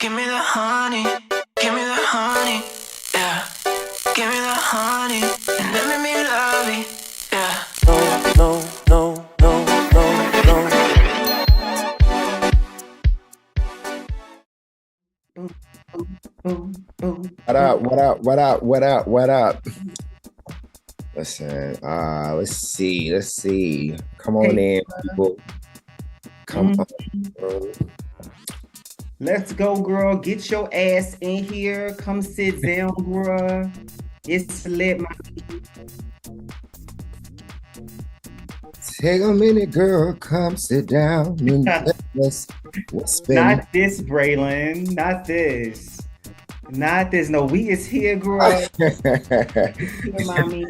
Give me the honey, give me the honey, yeah. Give me the honey, and let me love it, yeah. No, no, no, no, no. What up? Listen, let's see. Come on in, people. Come on. Bro. Let's go, girl. Get your ass in here. Come sit down, bro. It's lit, my. Take a minute, girl. Come sit down. What's Not this, Braylon. Not this. Not this. No, we is here, girl. Here, mommy.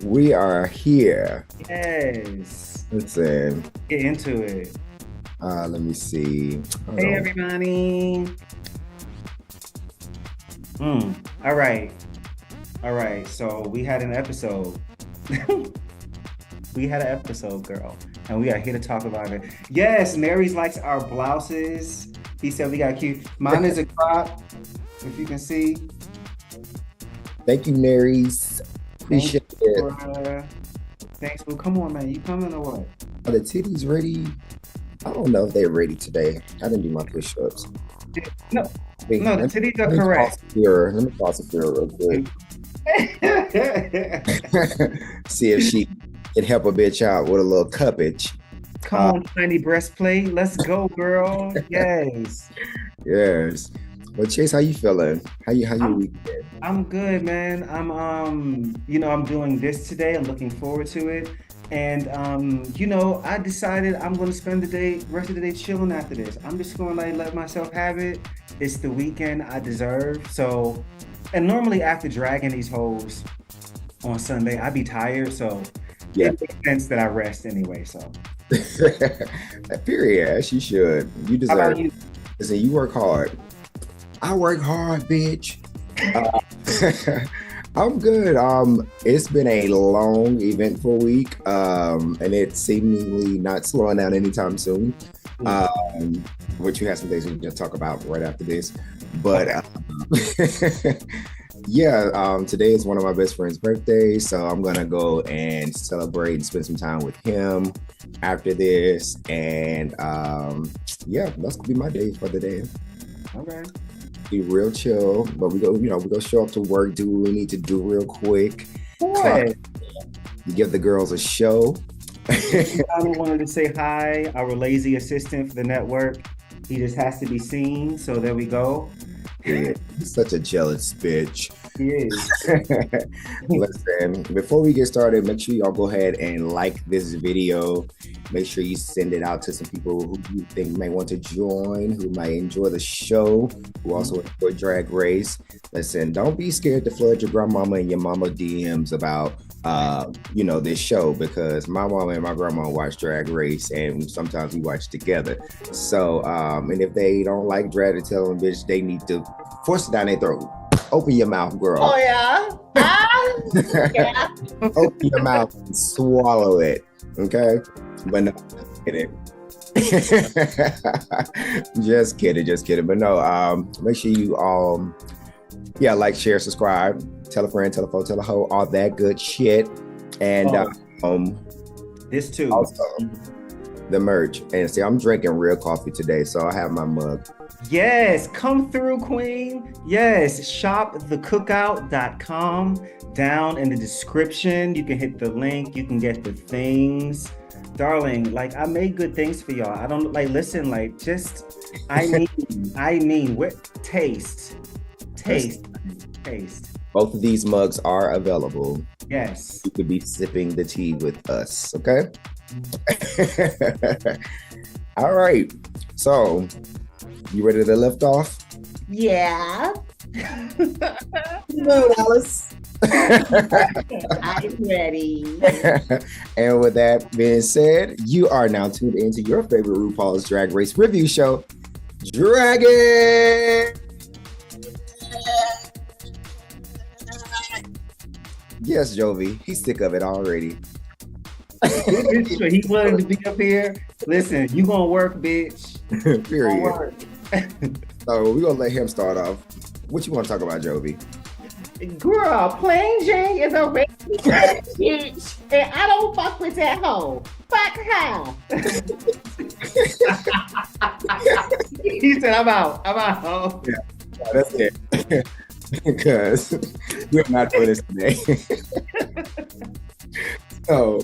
We are here. Yes. Listen. Get into it. Let me see. Hey, everybody. All right. So we had an episode. Girl. And we are here to talk about it. Yes, Mary's likes our blouses. He said we got cute. Mine is a crop, if you can see. Thank you, Mary's. Appreciate it. Thanks. Well, come on, man. You coming or what? Are the titties ready? I don't know if they're ready today. I didn't do my push-ups. No, the titties are correct. Let me pause the real quick. See if she can help a bitch out with a little cuppage. Come on, tiny breastplate. Let's go, girl. Yes. Yes. Well, Chase, how you feeling? How you weekend? I'm good, man. I'm doing this today. I'm looking forward to it. And I decided I'm going to spend the rest of the day chilling after this. I'm just going to let myself have it. It's the weekend I deserve. So, and normally after dragging these hoes on Sunday, I'd be tired. So it makes sense that I rest anyway. So. Period. As you should. You deserve. How about you? Listen, you work hard. I work hard, bitch. I'm good. It's been a long, eventful week, and it's seemingly not slowing down anytime soon. Which you have some things we can talk about right after this. But today is one of my best friend's birthdays, so I'm gonna go and celebrate and spend some time with him after this. And that's gonna be my day for the day. Okay. Be real chill, but we go show up to work, do what we need to do real quick. What? Give the girls a show. I wanted to say hi, our lazy assistant for the network. He just has to be seen, so there we go. Yeah, he's such a jealous bitch. He is. Listen, before we get started, make sure y'all go ahead and like this video. Make sure you send it out to some people who you think may want to join, who might enjoy the show, who also enjoy Drag Race. Listen, don't be scared to flood your grandmama and your mama DMs about this show, because my mama and my grandma watch Drag Race and sometimes we watch together. So and if they don't like drag, to tell them, bitch, they need to force it down their throat. Open your mouth, girl. Oh yeah. Yeah. Open your mouth and swallow it. Okay? But no, just kidding. But no, make sure you like, share, subscribe, tell a friend, tell a foe, tell a hoe, all that good shit. And this too. Also the merch. And see, I'm drinking real coffee today, so I have my mug. Yes, come through, queen. Yes, shopthecookout.com. Down in the description, you can hit the link, you can get the things. Darling, I made good things for y'all. I don't listen, I mean, what taste. Both of these mugs are available. Yes. You could be sipping the tea with us, okay? All right. So, you ready to lift off? Yeah. No, Alice. I'm ready. And with that being said, you are now tuned into your favorite RuPaul's Drag Race review show, Dragon. Yes, Jovi, he's sick of it already. He wanted to be up here. Listen, you gonna work, bitch. Period. Gonna work. So we're gonna let him start off. What you want to talk about, Jovi? Girl, Plain Jane is a racist bitch, and I don't fuck with that hoe. Fuck her. He said, I'm out. I'm out. Yeah, that's it. Because we're not doing this today. So,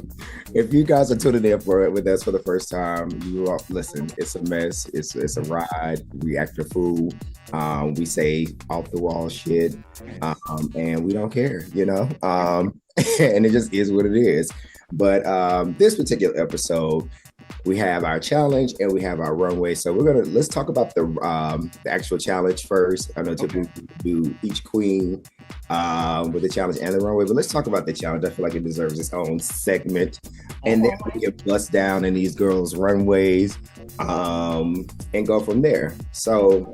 if you guys are tuning in with us for the first time, you all listen. It's a mess. It's a ride. We act a fool. We say off the wall shit, and we don't care. And it just is what it is. But this particular episode, we have our challenge and we have our runway. So let's talk about the actual challenge first. I know typically we do each queen with the challenge and the runway, but let's talk about the challenge. I feel like it deserves its own segment. And then we get bust down in these girls' runways and go from there. So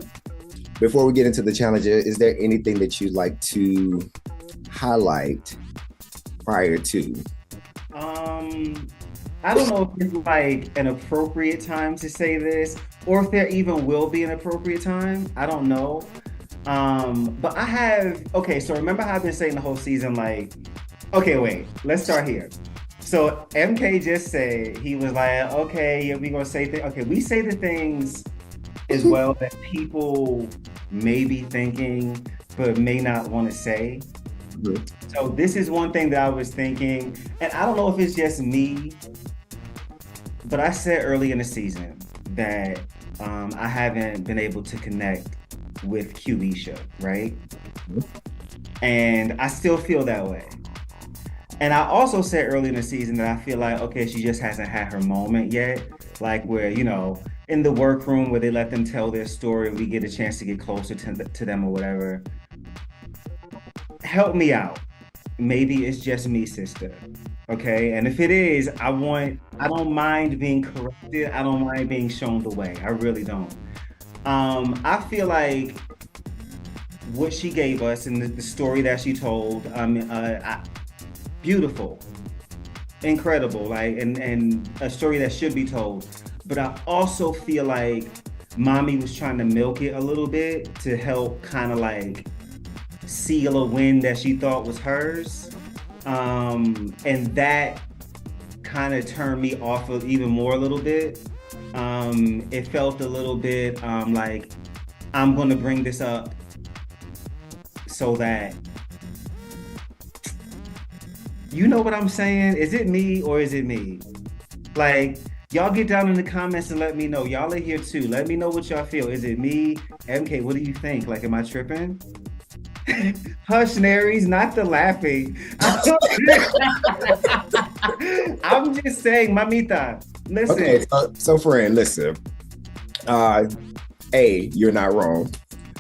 before we get into the challenge, is there anything that you'd like to highlight prior to? I don't know if it's like an appropriate time to say this, or if there even will be an appropriate time. I don't know. But so remember how I've been saying the whole season, like, okay, wait, let's start here. So MK just said, he was like, okay, yeah, we gonna say things. Okay, we say the things as well that people may be thinking, but may not want to say. Mm-hmm. So this is one thing that I was thinking, and I don't know if it's just me, but I said early in the season that I haven't been able to connect with Qisha, right? Mm-hmm. And I still feel that way. And I also said early in the season that I feel like, okay, she just hasn't had her moment yet. Like where, in the workroom where they let them tell their story, we get a chance to get closer to them or whatever. Help me out. Maybe it's just me, sister. Okay, and if it is, I don't mind being corrected. I don't mind being shown the way. I really don't. I feel like what she gave us and the story that she told, beautiful, incredible, like, and a story that should be told. But I also feel like Mommy was trying to milk it a little bit to help kind of like seal a win that she thought was hers. And that kind of turned me off of even more a little bit. It felt a little bit like I'm going to bring this up so that, you know what I'm saying? Is it me or is it me? Like, y'all get down in the comments and let me know. Y'all are here too. Let me know what y'all feel. Is it me? MK, what do you think? Like, am I tripping? Hush, Naries, not the laughing. I'm just saying, mamita, listen. Okay, so friend, listen. You're not wrong.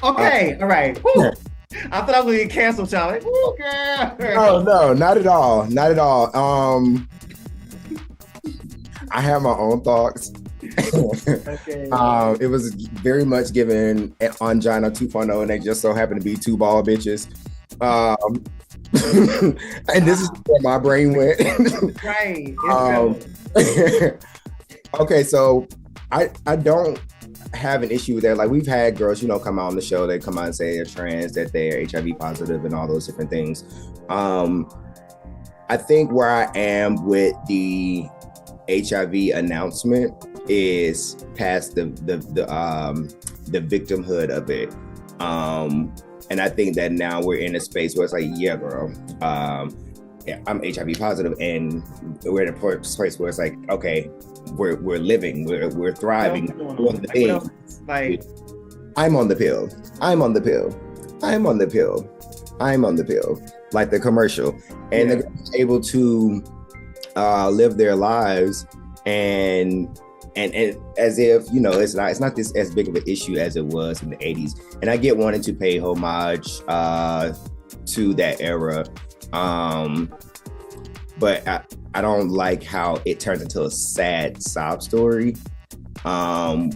Okay, all right. Woo. I thought I was gonna get canceled, Charlie. Woo, girl. Oh no, not at all. Not at all. I have my own thoughts. Okay. It was very much given an Angina 2.0, and they just so happen to be two bald bitches. And this is where my brain went. Right. Okay, so I don't have an issue with that. Like, we've had girls, come out on the show, they come out and say they're trans, that they're HIV positive and all those different things. I think where I am with the HIV announcement is past the victimhood of it. And I think that now we're in a space where it's like, yeah, girl, I'm HIV positive, and we're in a place where it's like, okay, we're living, we're thriving. Like, I'm on the pill. I'm on the pill. I'm on the pill. I'm on the pill. Like the commercial, and they're able to live their lives and as if it's not this as big of an issue as it was in the 80s. And I get wanting to pay homage to that era, but I don't like how it turns into a sad sob story,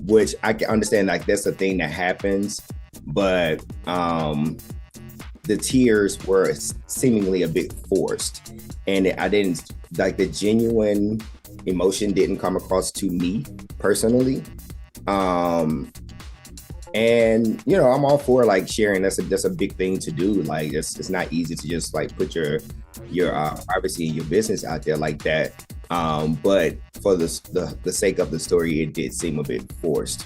which I can understand, like, that's a thing that happens, but the tears were seemingly a bit forced, and I didn't like the genuine emotion didn't come across to me personally. And I'm all for like sharing. That's a big thing to do. Like it's not easy to just like put your privacy and your business out there like that. But for the sake of the story, it did seem a bit forced,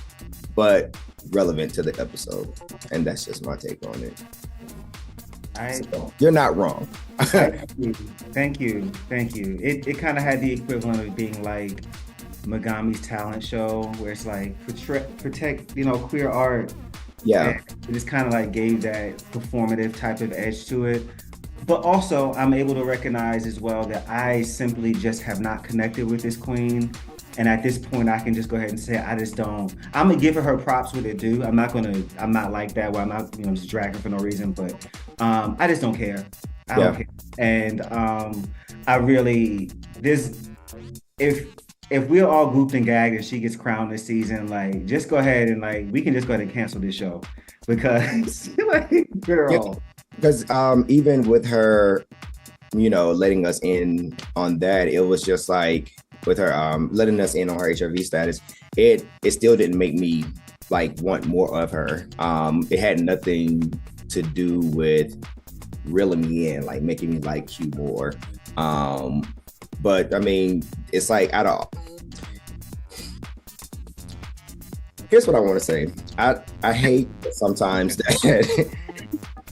but relevant to the episode. And that's just my take on it. So, you're not wrong. Thank you. It kind of had the equivalent of being like Megami's talent show, where it's like protect queer art. Yeah, and it just kind of like gave that performative type of edge to it. But also, I'm able to recognize as well that I simply just have not connected with this queen. And at this point, I can just go ahead and say, I just don't. I'm gonna give her props where they're due. I'm not like that where I'm not, just dragging for no reason. But I just don't care. I don't care. And I really, if we're all grouped and gagged and she gets crowned this season, like, just go ahead and like, we can just go ahead and cancel this show because, like, girl. Because even with her, letting us in on that, it was just like with her letting us in on her HIV status, it still didn't make me like want more of her. It had nothing to do with reeling me in, like making me like Q more. But I mean, it's like here's what I want to say. I hate sometimes that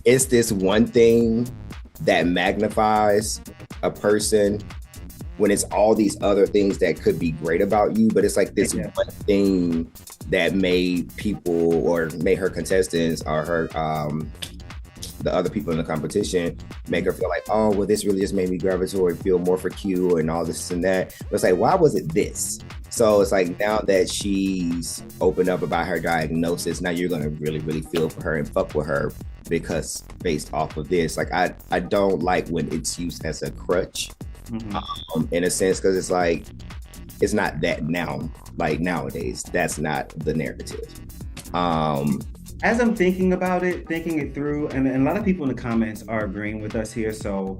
it's this one thing that magnifies a person when it's all these other things that could be great about you, but it's like this one thing that made people or made her contestants or her the other people in the competition make her feel like, oh, well, this really just made me gravitate, feel more for Q and all this and that. But it's like, why was it this? So it's like, now that she's opened up about her diagnosis, now you're gonna really, really feel for her and fuck with her because based off of this. Like, I don't like when it's used as a crutch, in a sense, because it's like, it's not that now, like nowadays, that's not the narrative. As I'm thinking it through, and a lot of people in the comments are agreeing with us here. So,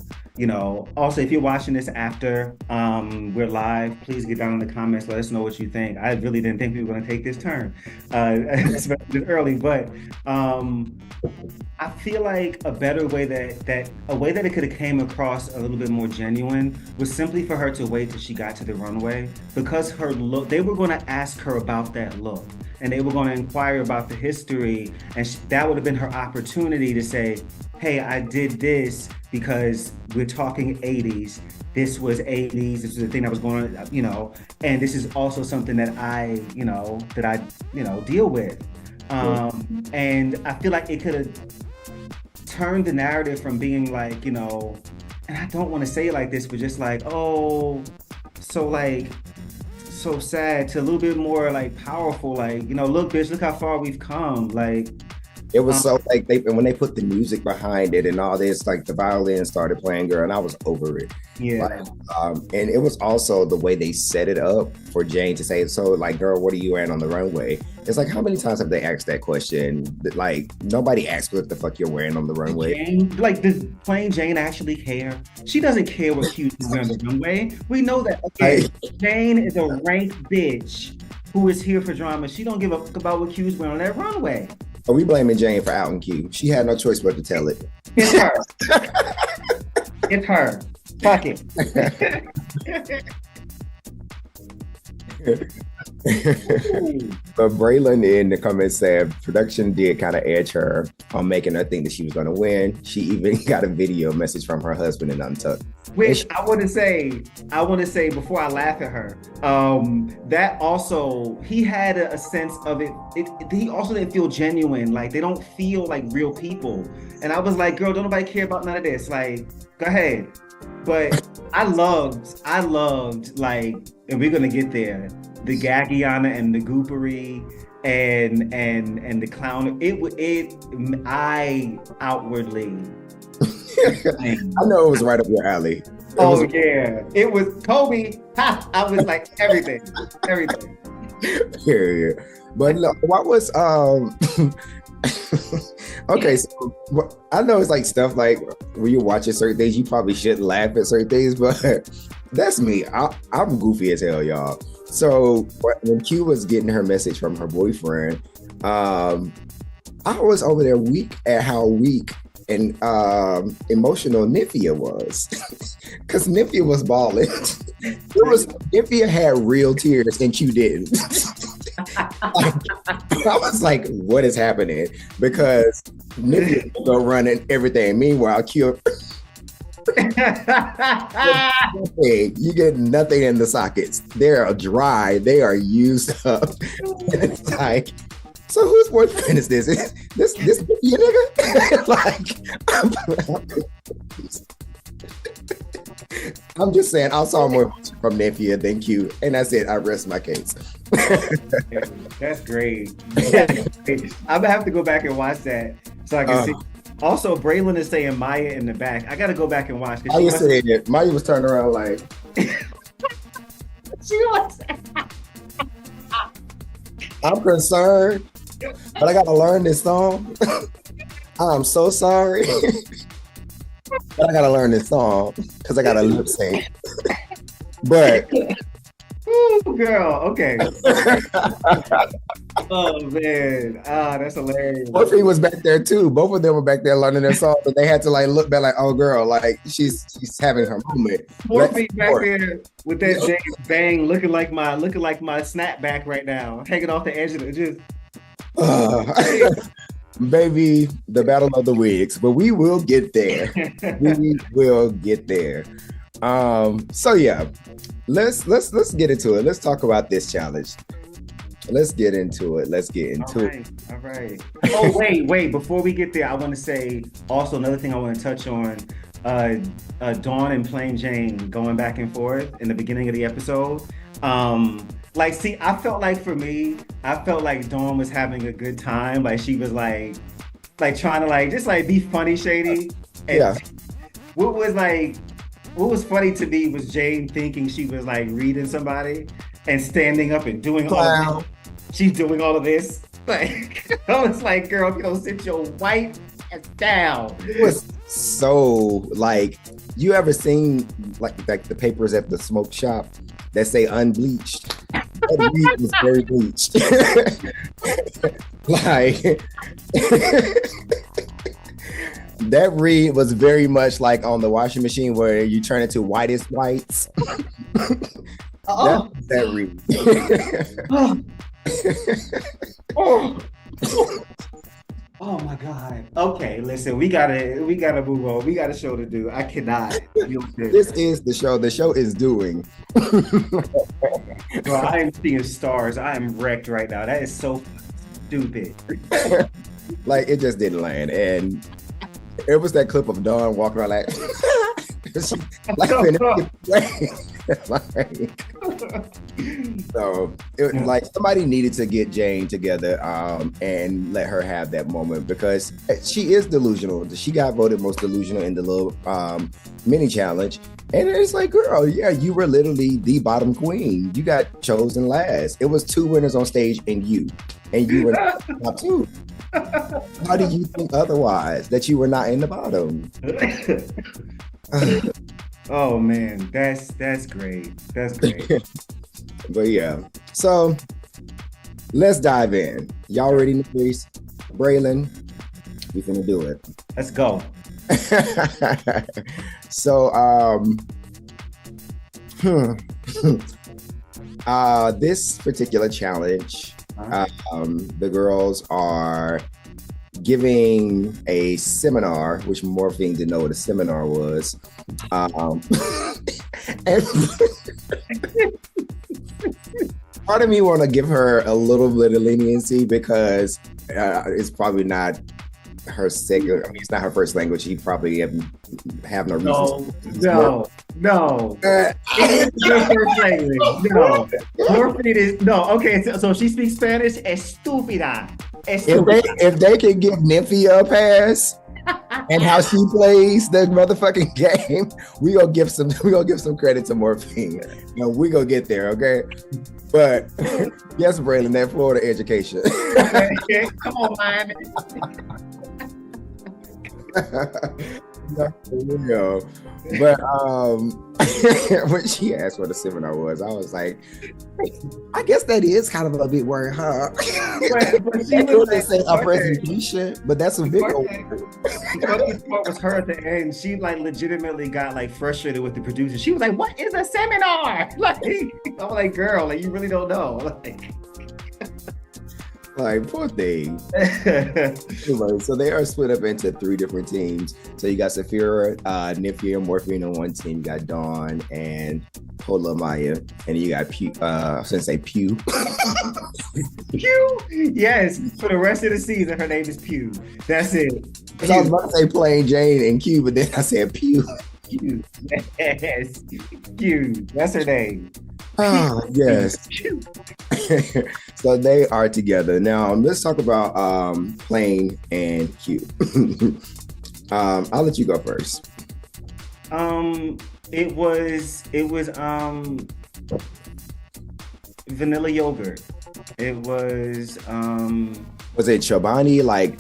also, if you're watching this after we're live, please get down in the comments. Let us know what you think. I really didn't think we were going to take this turn, especially early. But I feel like a better way that it could have came across a little bit more genuine was simply for her to wait till she got to the runway, because her look, they were going to ask her about that look. And they were going to inquire about the history, and that would have been her opportunity to say, hey, I did this because we're talking 80s. This was 80s. This was the thing that was going on, and this is also something that I deal with. And I feel like it could have turned the narrative from being like, and I don't want to say it like this, but just like, oh, so sad, to a little bit more like powerful, like, look, bitch, look how far we've come. Like, it was so like when they put the music behind it and all this, like the violin started playing, girl, and I was over it. Yeah. Like, and it was also the way they set it up for Jane to say, so like, girl, what are you wearing on the runway? It's like, how many times have they asked that question? Like, nobody asked what the fuck you're wearing on the runway. Does plain Jane actually care? She doesn't care what Q's wearing on the runway. We know that. Okay, Jane is a rank bitch who is here for drama. She don't give a fuck about what Q's wearing on that runway. Are we blaming Jane for outing Q? She had no choice but to tell it. It's her. It's her. Fuck it. But Braylon in the comments said production did kind of edge her on making her think that she was going to win. She even got a video message from her husband in Untucked. Which I want to say before I laugh at her, that also, he had a sense of it. He also didn't feel genuine. Like, they don't feel like real people. And I was like, girl, don't nobody care about none of this. Like, go ahead. But I loved like, and we're gonna get there, the Gagiana and the Goopery and the clown. I outwardly. I know it was right up your alley. Yeah, it was Kobe. Ha! I was like everything. Yeah. But look, what was okay, so I know it's like stuff like when you're watching certain things, you probably shouldn't laugh at certain things, but that's me. I'm goofy as hell, y'all. So when Q was getting her message from her boyfriend, I was over there weak at how weak and emotional Nymphia was. Because Nymphia was balling. Nymphia had real tears and Q didn't. I was like, what is happening? Because Nymphia would go running everything. Meanwhile, Q you get nothing in the sockets. They are dry. They are used up. And it's like, so whose boyfriend is this? This you nigga? I'm just saying, I saw more from Nymphia than Q, and that's it. I rest my case. That's great. I'm gonna have to go back and watch that so I can see. Also, Braylon is saying Maya in the back. I gotta go back and watch. Maya said it. Maya was turning around like. She was. I'm concerned, but I gotta learn this song. I'm so sorry. But I gotta learn this song because I gotta lip sync. But ooh, girl, okay. Oh man, that's hilarious. Morphe was back there too. Both of them were back there learning their song, but they had to like look back like, oh girl, like she's having her moment. Morphe back there with that James bang, looking like my snapback right now, hanging off the edge of it. Just baby, the battle of the wigs, but we will get there. We will get there. So yeah, let's get into it. Let's talk about this challenge. Let's get into it. All right. Oh, wait. Before we get there, I want to say also another thing I want to touch on. Dawn and Plain Jane going back and forth in the beginning of the episode. I felt like for me, Dawn was having a good time. Like she was like trying to just be funny, shady. And yeah. What was funny to me was Jane thinking she was like reading somebody and standing up and doing all of this. She's doing all of this. Like, I was like, girl, if you don't sit your white ass down. It was so you ever seen like the papers at the smoke shop that say unbleached? That read was very bleached. That read was very much like on the washing machine where you turn it to whitest whites. That read. Oh my God. Okay, listen, we gotta move on. We got a show to do. I cannot. This is the show. The show is doing. Bro, I am seeing stars. I am wrecked right now. That is so stupid. It just didn't land. And it was that clip of Dawn walking around like so it, somebody needed to get Jane together and let her have that moment because she is delusional. She got voted most delusional in the little mini challenge. And it's like, girl, yeah, you were literally the bottom queen. You got chosen last. It was 2 winners on stage and you were top 2. How do you think otherwise that you were not in the bottom? Oh man, that's great. That's great. But yeah, so let's dive in. Y'all ready, Nicole? Braylon, we finna do it. Let's go. So this particular challenge, the girls are giving a seminar, which Morphine didn't know what a seminar was. And part of me want to give her a little bit of leniency because it's probably not her second. I mean, it's not her first language. She probably have no reason. No. It's your first language. No. Morphine is no. Okay, so she speaks Spanish. Estúpida. If they can give Nymphia a pass and how she plays the motherfucking game, we gonna give some credit to Morphine. We gonna get there, okay? But yes, Braylon, that Florida education. Come on, man. Not for real. But when she asked what a seminar was, I was like, I guess that is kind of a big word, huh? But she It was doesn't say a like, presentation, but that's a big word. the funniest part was her at the end. She like legitimately got like frustrated with the producer. She was like, "What is a seminar?" Like, I'm like, "Girl, like you really don't know." Like, poor thing. Anyway, so they are split up into 3 different teams. So you got Saphira, Nifia, and Morphine on one team. You got Dawn and Pola Maya. And you got Pew, I was gonna say Pew. Pew. Yes, for the rest of the season, her name is Pew. That's it. So I was about to say Plain Jane and Q, but then I said Pew. Pew. Yes, Pew. That's her name. Oh, yes. Pew. So they are together. Now let's talk about Plain and Q. I'll let you go first. It was vanilla yogurt. It was Was it Chobani? Like,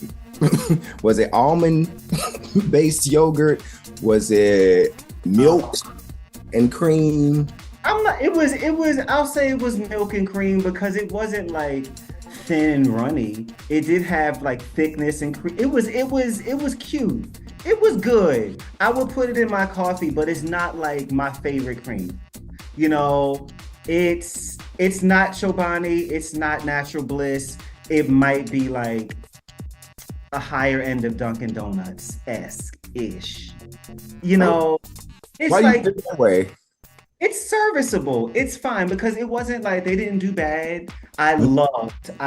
was it almond based yogurt? Was it milk and cream? I'll say it was milk and cream because it wasn't like thin and runny. It did have like thickness and cream. It was cute. It was good. I would put it in my coffee, but it's not like my favorite cream. You know, it's not Chobani, it's not Natural Bliss. It might be like a higher end of Dunkin' Donuts-esque-ish. You know, it's Why like do you think that way? it's serviceable. It's fine because it wasn't like they didn't do bad. I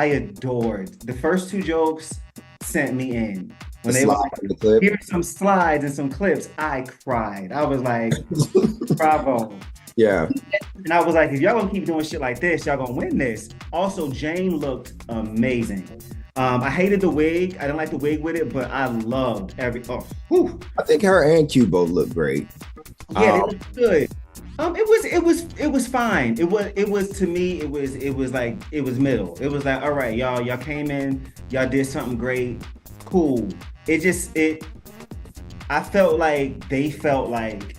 adored. The first 2 jokes sent me in. When they were here's some slides and some clips, I cried. I was like, bravo. Yeah. And I was like, if y'all gonna keep doing shit like this, y'all gonna win this. Also, Jane looked amazing. I hated the wig. I didn't like the wig with it, but I loved every. Oh, whew. I think her and Q both look great. Yeah, they looked good. It was fine. It was to me. It was like it was middle. It was like, all right, y'all came in, y'all did something great, cool. I felt like they felt like,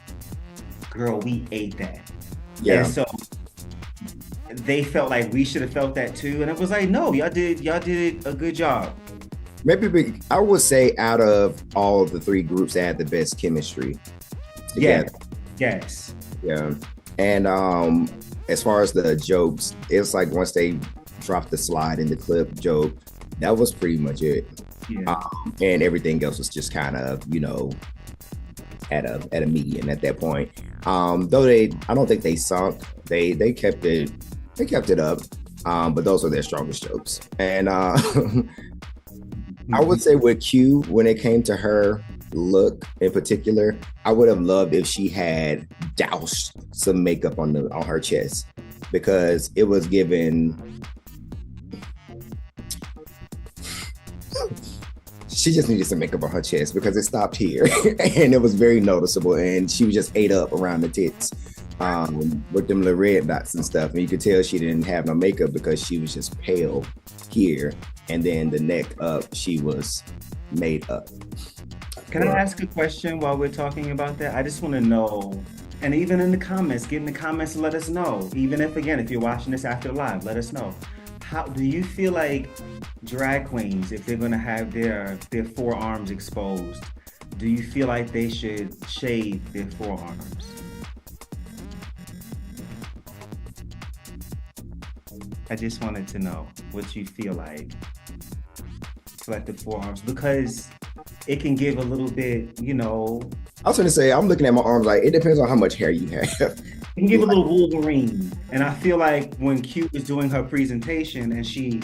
girl, we ate that. Yeah. And so they felt like we should have felt that too. And it was like, no, y'all did a good job. Maybe I would say out of all of the 3 groups that had the best chemistry together. Yes. Yeah. And as far as the jokes, it's like once they dropped the slide in the clip joke, that was pretty much it. Yeah. And everything else was just kind of, you know, at a medium at that point. Though I don't think they sunk. They kept it up. But those are their strongest jokes. And I would say with Q, when it came to her look in particular, I would have loved if she had doused some makeup on her chest, because it was given. She just needed some makeup on her chest because it stopped here and it was very noticeable, and she was just ate up around the tits with them little red dots and stuff, and you could tell she didn't have no makeup because she was just pale here, and then the neck up she was made up. Can I ask a question while we're talking about that? I just want to know, and even in the comments, get in the comments and let us know. Even if you're watching this after live, let us know. How do you feel like drag queens, if they're going to have their forearms exposed, do you feel like they should shave their forearms? I just wanted to know what you feel like the forearms, because it can give a little bit, you know. I was going to say, I'm looking at my arms like, it depends on how much hair you have. It can give a little Wolverine. And I feel like when Q was doing her presentation and she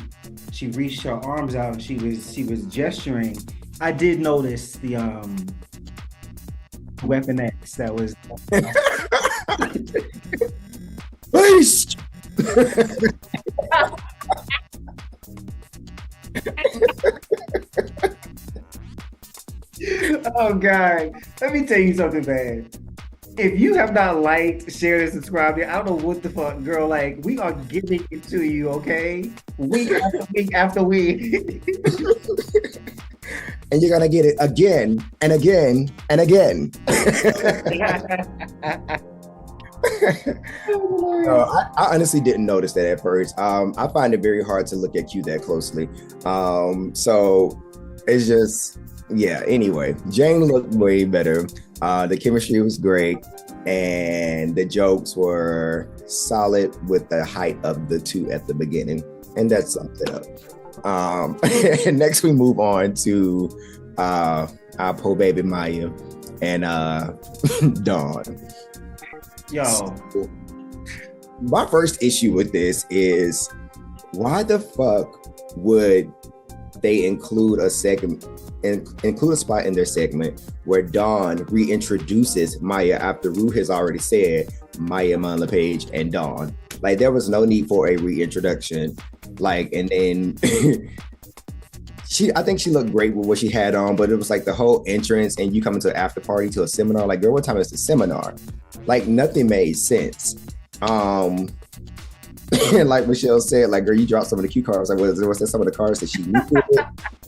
reached her arms out and she was gesturing, I did notice the Weapon X that was Beast! Oh God, let me tell you something, man. If you have not liked, shared, and subscribed yet, I don't know what the fuck, girl. Like, we are giving it to you, okay? Week after week after week. And you're gonna get it again and again and again. I honestly didn't notice that at first. I find it very hard to look at you that closely. So it's just, yeah. Anyway, Jane looked way better. The chemistry was great, and the jokes were solid with the height of the two at the beginning, and that sums it up. And next we move on to our poor baby Maya and Dawn. Yo, So, my first issue with this is, why the fuck would they include a segment, include a spot in their segment where Dawn reintroduces Maya after Rue has already said Maya, Mon LePage, and Dawn? Like, there was no need for a reintroduction. Like, and then I think she looked great with what she had on, but it was like the whole entrance and you coming to an after party to a seminar. Like, girl, what time is the seminar? Like, nothing made sense. And like Michelle said, like, girl, you dropped some of the cue cards. Like, was that some of the cards that she needed?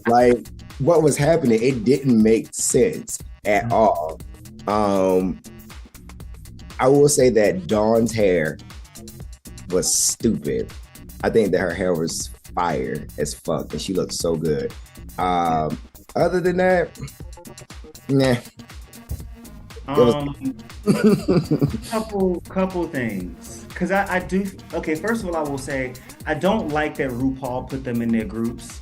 Like, what was happening? It didn't make sense at all. I will say that Dawn's hair was stupid. I think that her hair was fire as fuck, and she looked so good. Other than that, nah. Couple things, because I do. Okay, first of all, I will say I don't like that RuPaul put them in their groups,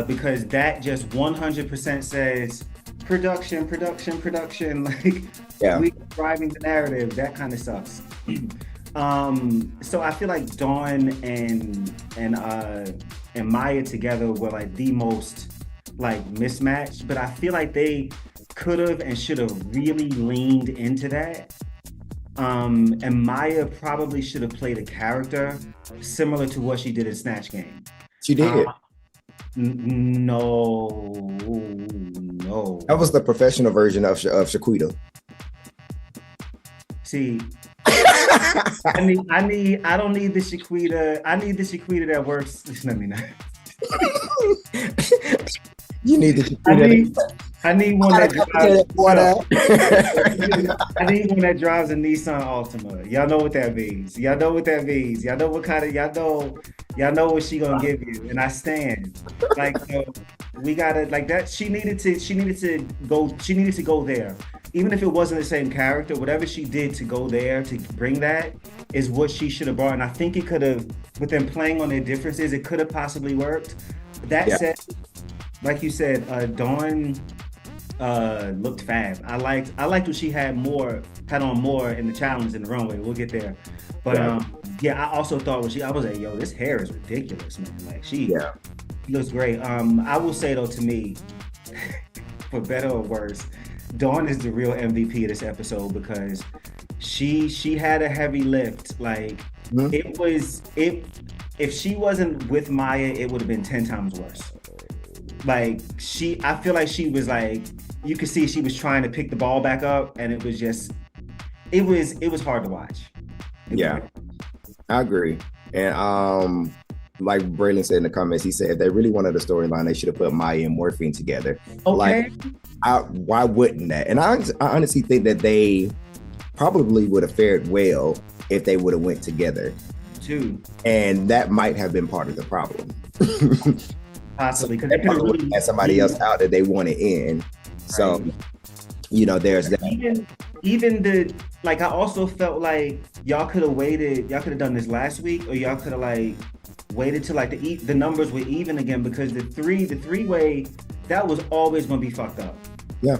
because that just 100% says production. Like, Yeah. we driving the narrative. That kind of sucks. So I feel like Dawn and Maya together were like the most like mismatched, but I feel like they could have and should have really leaned into that. And Maya probably should have played a character similar to what she did in Snatch Game. She did. No. That was the professional version of Shaquita. See, I don't need the Shaquita. I need the Shaquita that works. Let me not. You need the Shaquita. I need one that drives. I need one that drives a Nissan Altima. Y'all know what that means. Y'all know what kind of. Y'all know what she gonna give you. And I stand. Like, so we gotta like that. She needed to go there. Even if it wasn't the same character, whatever she did to go there to bring that is what she should have brought. And I think it could have, with them playing on their differences, it could have possibly worked. That said, like you said, Dawn looked fab. I liked what she had on more in the challenge in the runway. We'll get there. But I also thought I was like, yo, this hair is ridiculous, man. Like, she looks great. I will say though, to me, for better or worse, Dawn is the real MVP of this episode, because she had a heavy lift. Like, if she wasn't with Maya, it would have been 10 times worse. Like, I feel like she was like, you could see she was trying to pick the ball back up, and it was hard to watch. I agree. And like Braylon said in the comments, he said if they really wanted a storyline, they should have put Maya and Morphine together. Okay. Like, why wouldn't that? And I honestly think that they probably would have fared well if they would have went together too. And that might have been part of the problem. Possibly, because they probably would have had somebody else out that they wanted in. So, there's that. Even the, like, I also felt like y'all could have done this last week, or y'all could have like waited till like the numbers were even again, because the three-way, that was always going to be fucked up. Yeah.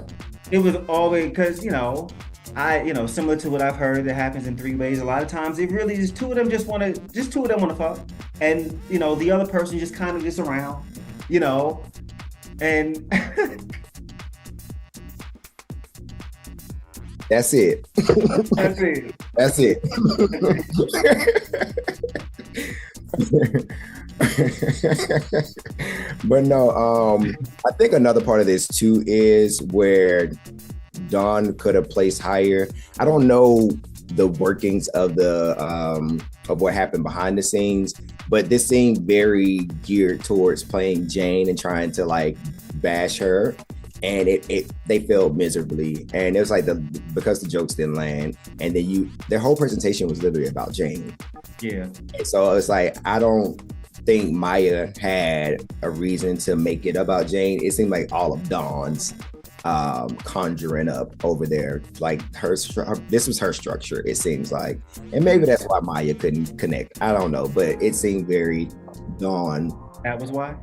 It was always, because, similar to what I've heard that happens in three ways, a lot of times it really is two of them want to fuck. And, the other person just kind of just around, and That's it. That's it. That's it. But no, I think another part of this too is where Dawn could have placed higher. I don't know the workings of the of what happened behind the scenes, but this seemed very geared towards playing Jane and trying to like bash her, and they failed miserably. And it was like because the jokes didn't land, and then their whole presentation was literally about Jane. Yeah. And so it's like, I don't think Maya had a reason to make it about Jane. It seemed like all of Dawn's conjuring up over there, like this was her structure, it seems like. And maybe that's why Maya couldn't connect, I don't know, but it seemed very Dawn. That was why?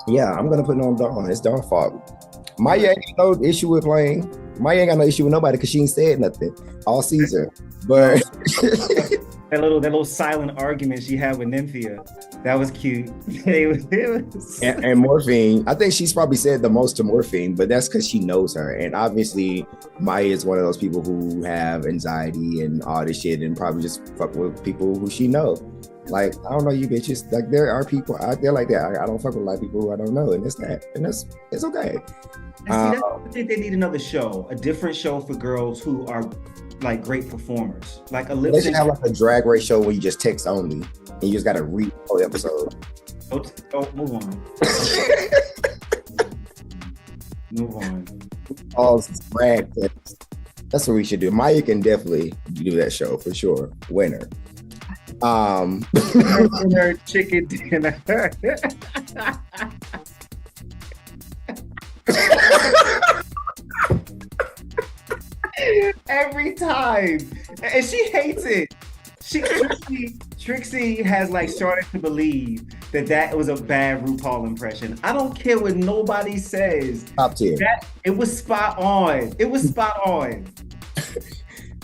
Yeah, I'm gonna put it on Dawn. It's Dawn's fault. Maya ain't got no issue with playing. Maya ain't got no issue with nobody because she ain't said nothing all season. But that little silent argument she had with Nymphia, that was cute. and Morphine, I think she's probably said the most to Morphine, but that's because she knows her. And obviously Maya is one of those people who have anxiety and all this shit and probably just fuck with people who she knows. Like, I don't know you bitches. Like, there are people out there like that. I don't fuck with a lot of people who I don't know, and it's okay. I think they need another show, a different show for girls who are like great performers, like a lip They sync. should have like a drag race show where you just text only, and you just got to read the whole episode. Oh, move on. Move on. All drag text. That's what we should do. Maya can definitely do that show for sure. Winner. Dinner, chicken dinner. Every time, and she hates it. Trixie has like started to believe that was a bad RuPaul impression. I don't care what nobody says. Top tier. It was spot on. It was spot on.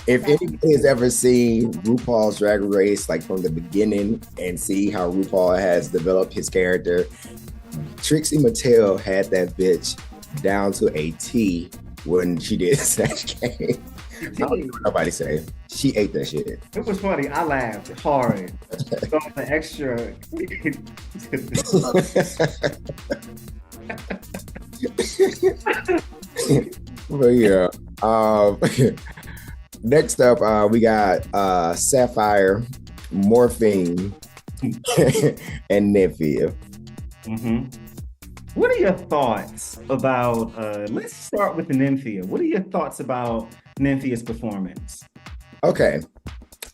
If anybody has ever seen RuPaul's Drag Race, like from the beginning, and see how RuPaul has developed his character, Trixie Mattel had that bitch down to a T when she did Snatch Game. I don't know what nobody say. She ate that shit. It was funny. I laughed hard. Got the extra. But yeah. Next up, we got Sapphire, Morphine, and Nymphia. Mm-hmm. What are your thoughts about, let's start with the Nymphia. What are your thoughts about Nymphia's performance? Okay,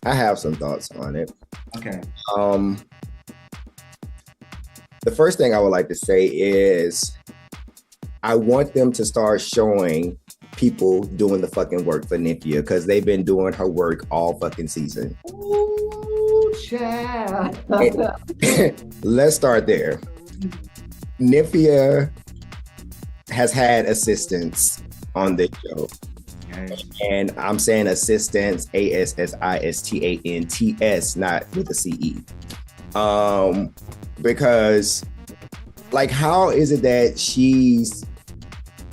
I have some thoughts on it. Okay. The first thing I would like to say is I want them to start showing people doing the fucking work for Nymphia, because they've been doing her work all fucking season. Ooh, child. Let's start there. Nymphia has had assistants on this show. Okay. And I'm saying assistants, ASSISTANTS, not with a CE. Because, like, how is it that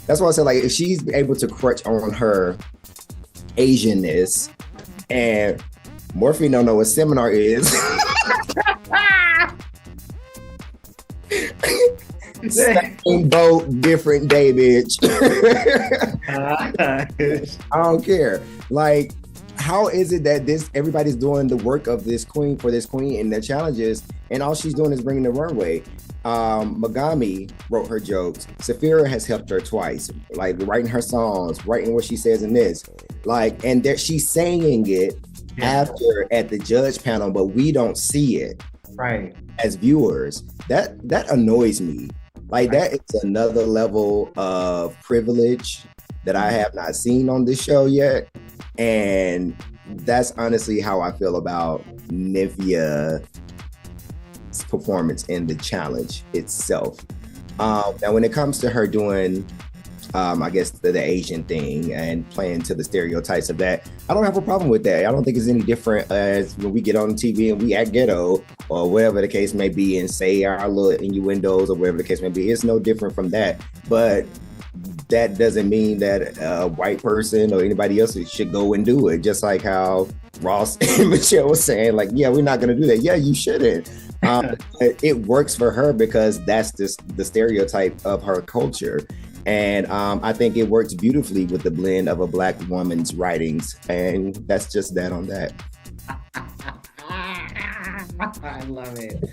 that's why I said, like, if she's able to crutch on her Asianness, and Morphine don't know what seminar is. Same boat, different day, bitch. I don't care. Like, how is it that everybody's doing the work of this queen for this queen and the challenges, and all she's doing is bringing the runway? Megami wrote her jokes. Saphira has helped her twice, like writing her songs, writing what she says in this, like, and that she's saying it after at the judge panel, but we don't see it Right. as viewers. That annoys me. Like, that is another level of privilege that I have not seen on this show yet. And that's honestly how I feel about Nymphia's performance in the challenge itself. Now, when it comes to her doing, I guess, the Asian thing and playing to the stereotypes of that, I don't have a problem with that. I don't think it's any different as when we get on TV and we act ghetto or whatever the case may be and say our little innuendos or whatever the case may be. It's no different from that. But that doesn't mean that a white person or anybody else should go and do it. Just like how Ross and Michelle was saying, like, yeah, we're not going to do that. Yeah, you shouldn't. It works for her because that's the stereotype of her culture. And I think it works beautifully with the blend of a Black woman's writings. And that's just that on that. I love it.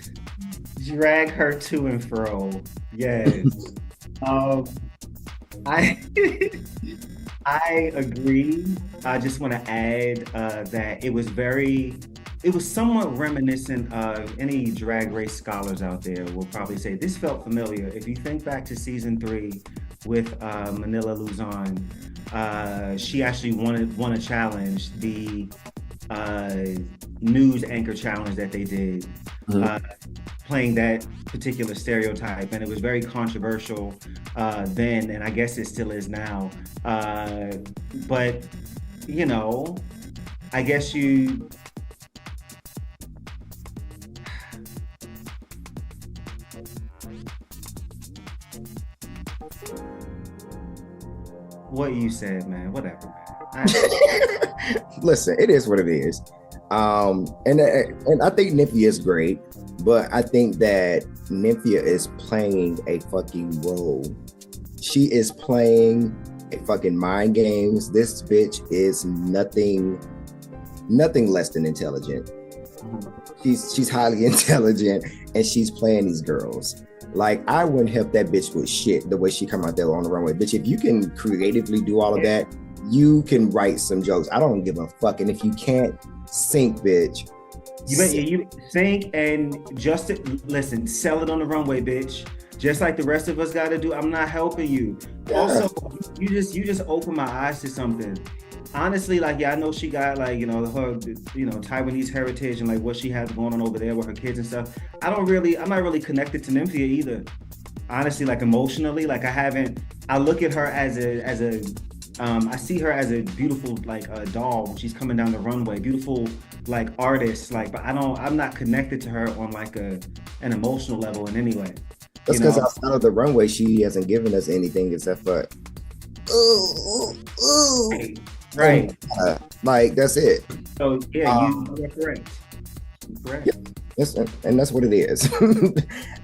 Drag her to and fro. Yes. Um, I I agree. I just want to add that it was somewhat reminiscent of any drag race scholars out there will probably say this felt familiar. If you think back to season 3 with Manila Luzon, she actually won a challenge, the uh, news anchor challenge that they did. Mhm. Uh, Playing that particular stereotype, and it was very controversial then, and I guess it still is now. But you know, I guess you. What you said, man. Whatever, man. Listen, it is what it is. And I think Nymphia is great, but I think that Nymphia is playing a fucking role. She is playing a fucking mind games. This bitch is nothing less than intelligent. She's highly intelligent, and she's playing these girls. Like, I wouldn't help that bitch with shit the way she come out there on the runway. Bitch, if you can creatively do all of that, you can write some jokes. I don't give a fuck. And if you can't sink, bitch, You think and just listen, sell it on the runway, bitch. Just like the rest of us got to do. I'm not helping you. Yeah. Also, you just open my eyes to something. Honestly, like, yeah, I know she got, like, her, Taiwanese heritage and like what she has going on over there with her kids and stuff. I'm not really connected to Nymphia either. Honestly, like, emotionally, like, I look at her I see her as a beautiful, like, doll when she's coming down the runway, beautiful, like, artist, like, but I'm not connected to her on like an emotional level in any way. That's because outside of the runway, she hasn't given us anything except for ooh. Right. Like, that's it. So yeah, you're correct. Correct. Yeah, and that's what it is.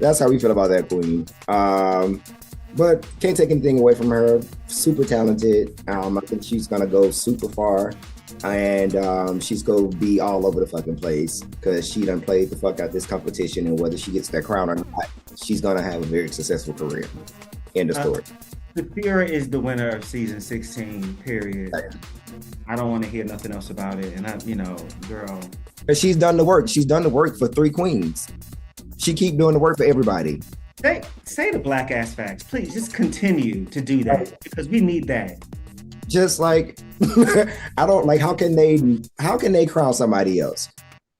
That's how we feel about that queen. But can't take anything away from her. Super talented. I think she's gonna go super far, and she's gonna be all over the fucking place because she done played the fuck out this competition, and whether she gets that crown or not, she's gonna have a very successful career. End of story. Saphira is the winner of season 16. Period. I don't want to hear nothing else about it. And girl. Because she's done the work. She's done the work for 3 queens. She keep doing the work for everybody. Say the black ass facts, please. Just continue to do that because we need that. Just like I don't like how can they crown somebody else?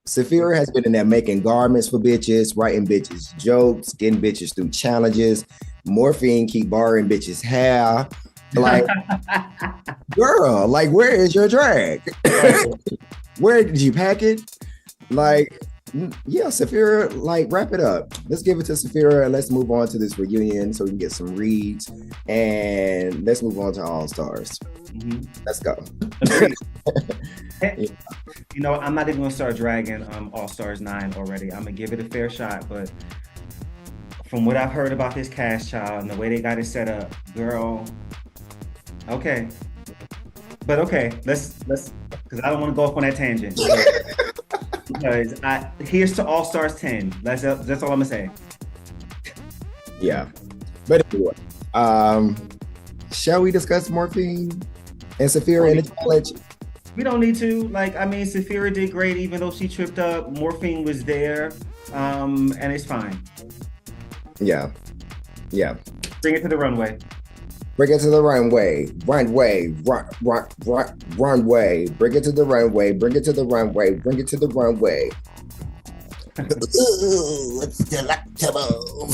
Saphira has been in there making garments for bitches, writing bitches jokes, getting bitches through challenges. Morphine keep borrowing bitches' hair. Like, girl, like, where is your drag? Where did you pack it? Like, yeah, Saphira, like, wrap it up. Let's give it to Saphira and let's move on to this reunion so we can get some reads, and let's move on to All Stars. Mm-hmm. Let's go. Yeah. I'm not even gonna start dragging All Stars 9 already. I'm gonna give it a fair shot, but from what I've heard about this cast child and the way they got it set up, girl, okay. But okay, let's because I don't want to go off on that tangent. Because here's to All Stars 10. That's all I'm gonna say. Yeah, but anyway, shall we discuss Morphine and Saphira in the challenge? We don't need to. Like, I mean, Saphira did great, even though she tripped up. Morphine was there, and it's fine. Yeah. Bring it to the runway. Bring it to the runway. Runway. Bring it to the runway. Bring it to the runway. Bring it to the runway. Ooh, it's delectable.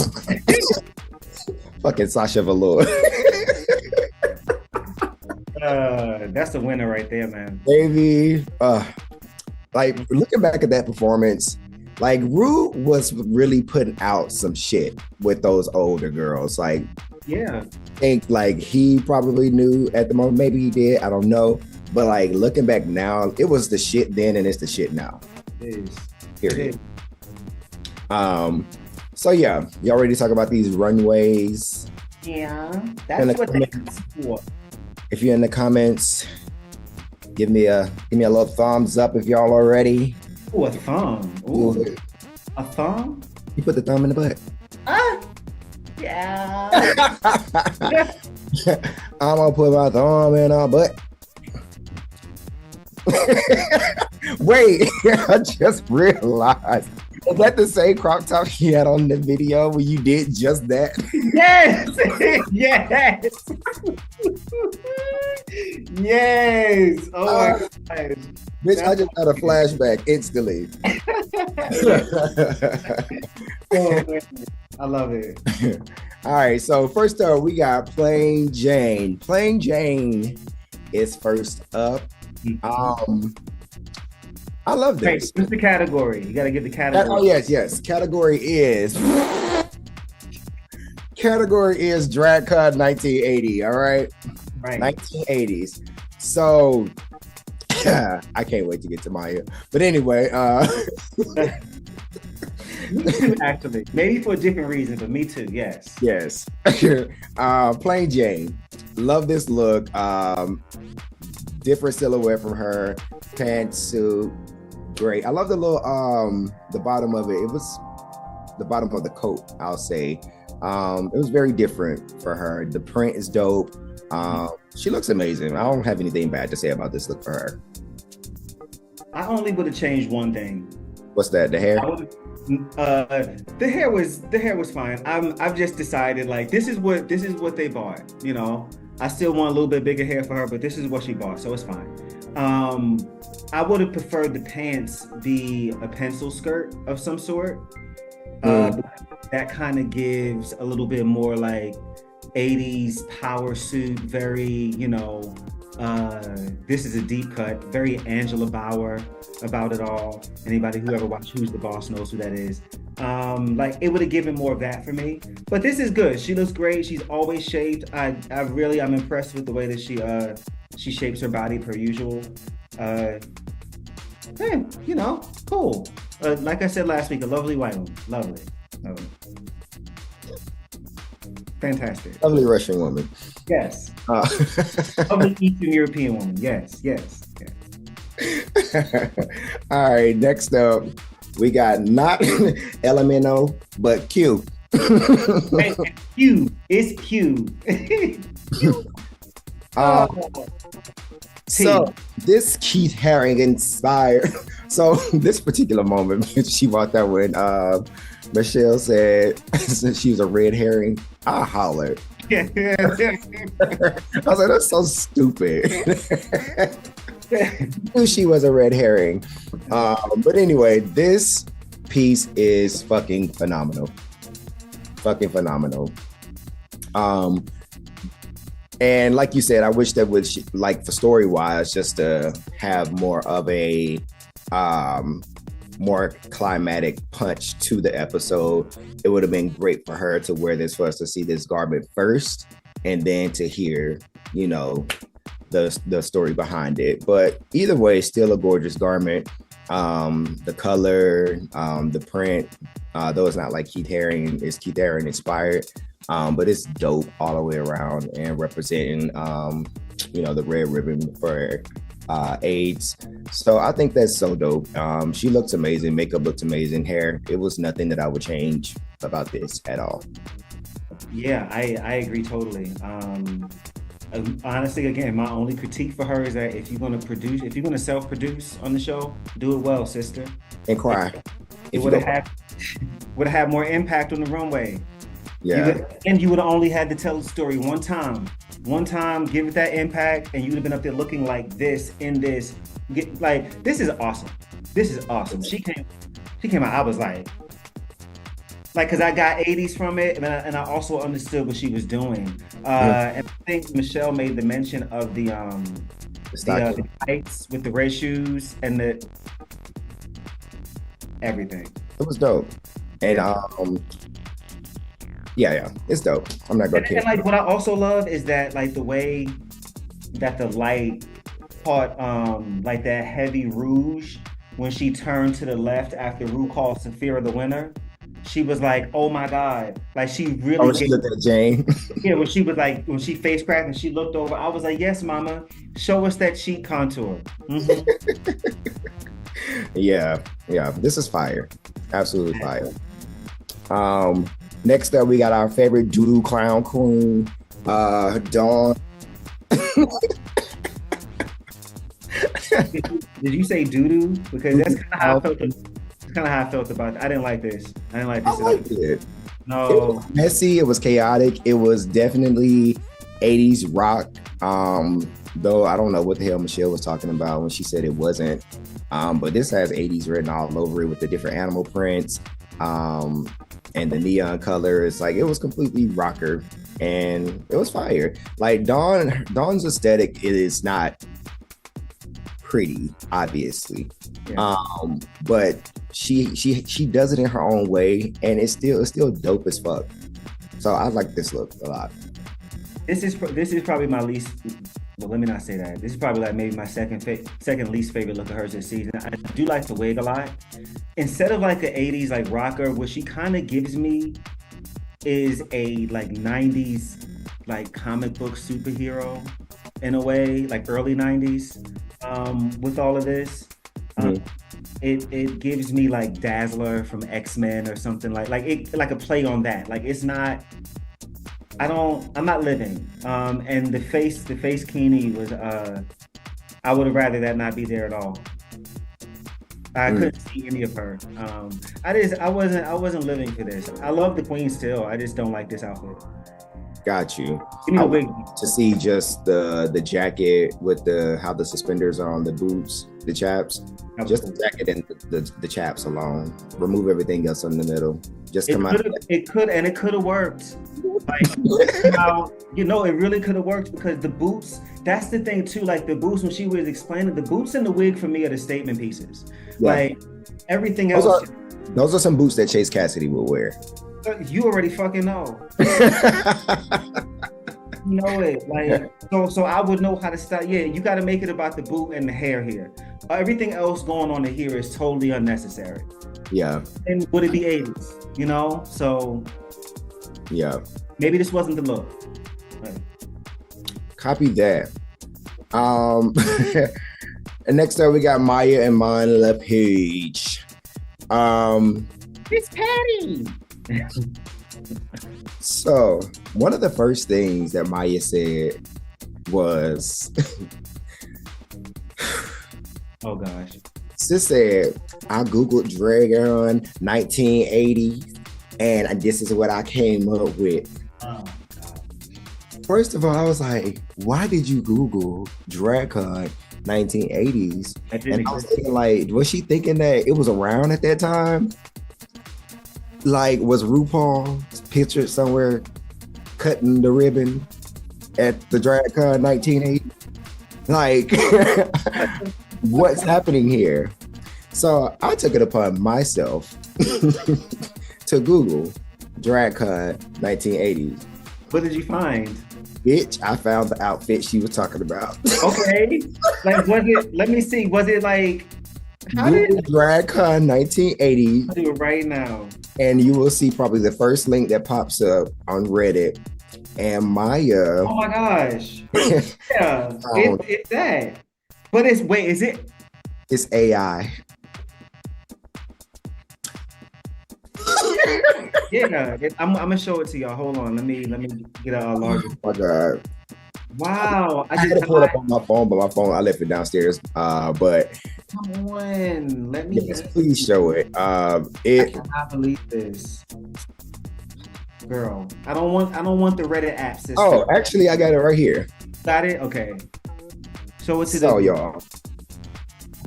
Fucking Sasha Velour. That's the winner right there, man. Baby. Like, looking back at that performance, like, Rue was really putting out some shit with those older girls. Like, yeah. I think, like, he probably knew at the moment. Maybe he did. I don't know. But, like, looking back now, it was the shit then and it's the shit now. It is. Period. So, yeah. Y'all ready to talk about these runways? Yeah. That's what that's for. If you're in the comments, give me a little thumbs up if y'all are ready. Ooh, a thumb. Ooh. A thumb? You put the thumb in the butt. Ah! Yeah. I'm gonna put my thumb in her butt. Wait, I just realized. Is that the same crop top he had on the video where you did just that? Yes, yes, yes. Oh my gosh. Bitch, I just had a flashback instantly. Oh, man. I love it. All right, so first up, we got Plain Jane. Plain Jane is first up. I love Wait, this. what's the category? You gotta give the category. Oh yes. Category is Drag Code 1980. All right, Right. 1980s. So I can't wait to get to Maya. But anyway, Me too, actually. Maybe for a different reason, but me too. Yes. yes. Plain Jane. Love this look. Different silhouette from her. Pantsuit. Great. I love the little the bottom of it. It was the bottom of the coat, I'll say. It was very different for her. The print is dope. She looks amazing. I don't have anything bad to say about this look for her. I only would have changed one thing. What's that? The hair? The hair was fine. I've just decided like this is what they bought. You know, I still want a little bit bigger hair for her, but this is what she bought, so it's fine. I would have preferred the pants be a pencil skirt of some sort. That kind of gives a little bit more like 80s power suit, very, you know, this is a deep cut, very Angela Bauer about it all. Anybody who ever watched Who's the Boss knows who that is. Like it would have given more of that for me, but this is good. She looks great. She's always shaped. I'm impressed with the way that she shapes her body per usual. Hey, you know, cool. Like I said last week, a lovely white woman. Lovely. Fantastic. Lovely Russian woman. Yes. Lovely Eastern European woman. Yes. All right, next up, we got not LMNO, but Q. Hey, Q. It's Q. So this Keith Haring inspired. So this particular moment, she walked out when Michelle said since she was a red herring, I hollered. I was like, that's so stupid. Knew she was a red herring. But anyway, this piece is fucking phenomenal. Fucking phenomenal. And like you said, I wish that would like for story wise, just to have more of a more climatic punch to the episode. It would have been great for her to wear this, for us to see this garment first, and then to hear, you know, the story behind it. But either way, still a gorgeous garment. The color, the print, though it's not like Keith Haring, it's Keith Haring inspired. But it's dope all the way around and representing, you know, the red ribbon for AIDS. So I think that's so dope. She looks amazing. Makeup looks amazing. Hair. It was nothing that I would change about this at all. Yeah, I agree totally. Honestly, again, my only critique for her is that if you're gonna self-produce on the show, do it well, sister. And cry. It would have had more impact on the runway. Yeah. You would have only had to tell the story one time, give it that impact, and you'd have been up there looking like this in this. This is awesome. This is awesome. She came out. I was like, because I got 80s from it, and I also understood what she was doing. And I think Michelle made the mention of the tights with the red shoes and the everything. It was dope. And yeah, it's dope. I'm not gonna care. And like what I also love is that like the way that the light caught like that heavy rouge when she turned to the left after Ru called Saphira the winner. She was like, oh my God. Like she really she looked at Jane. Yeah, when she face cracked and she looked over, I was like, yes, mama, show us that cheek contour. Mm-hmm. Yeah, this is fire. Absolutely fire. Next up, we got our favorite doodoo clown queen, Dawn. Did you say doo-doo? Because that's kind of how I felt. That's kind of how I felt about it. I didn't like this. I didn't like I this. liked it. It No. was messy. It was chaotic. It was definitely 80s rock. Though I don't know what the hell Michelle was talking about when she said it wasn't. But this has 80s written all over it with the different animal prints, and the neon colors. Like, it was completely rocker, and it was fire. Like, Dawn's aesthetic is not pretty, obviously. Yeah. But she does it in her own way, and it's still dope as fuck. So I like this look a lot. This is probably my least. Well, let me not say that. This is probably like maybe my second least favorite look of hers this season. I do like the wig a lot. Instead of like the 80s like rocker, what she kind of gives me is a like 90s like comic book superhero in a way, like early 90s. With all of this, it gives me like Dazzler from X-Men or something like a play on that. Like, it's not. I'm not living. And the face Keeney was, I would have rather that not be there at all. I couldn't see any of her. I wasn't living for this. I love the queen still. I just don't like this outfit. Got you. Give me I a wig. want to see just the jacket with how the suspenders are on the boots, the chaps. Just the jacket and the chaps alone. Remove everything else in the middle. Just come out. It could have worked. Like, it really could have worked, because the boots, that's the thing too. Like, the boots, when she was explaining, the boots and the wig for me are the statement pieces. Yeah. Like, everything else. Those are some boots that ChaseKassidy would wear. You already fucking know. You know it. Like, so I would know how to style. Yeah, you got to make it about the boot and the hair here. Everything else going on in here is totally unnecessary. Yeah. And would it be 80s? You know? So yeah. Maybe this wasn't the look. Right. Copy that. And next up we got Maya and Mon LePage. Miss Patty. So one of the first things that Maya said was, oh gosh. Sis said, I Googled Dragon 1980 and this is what I came up with. Oh God. First of all, I was like, why did you Google Dragon 1980s? And I was thinking, like, was she thinking that it was around at that time? Like, was RuPaul pictured somewhere cutting the ribbon at the DragCon 1980? Like, what's happening here? So I took it upon myself to Google DragCon 1980s. What did you find? Bitch, I found the outfit she was talking about. Okay. Like, was it, let me see, was it like, how did DragCon 1980? I'll do it right now. And you will see probably the first link that pops up on Reddit. And Maya. Oh my gosh. Yeah, it's that. But is it? It's AI. Yeah, I'm gonna show it to y'all. Hold on, let me get a larger. Oh my God. Wow, I had to pull it up on my phone, but my phone I left it downstairs. But come on, let me. Yes, please show it. I cannot believe this, girl. I don't want the Reddit app system. Oh, actually, I got it right here. Got it? Okay. Show it to so y'all,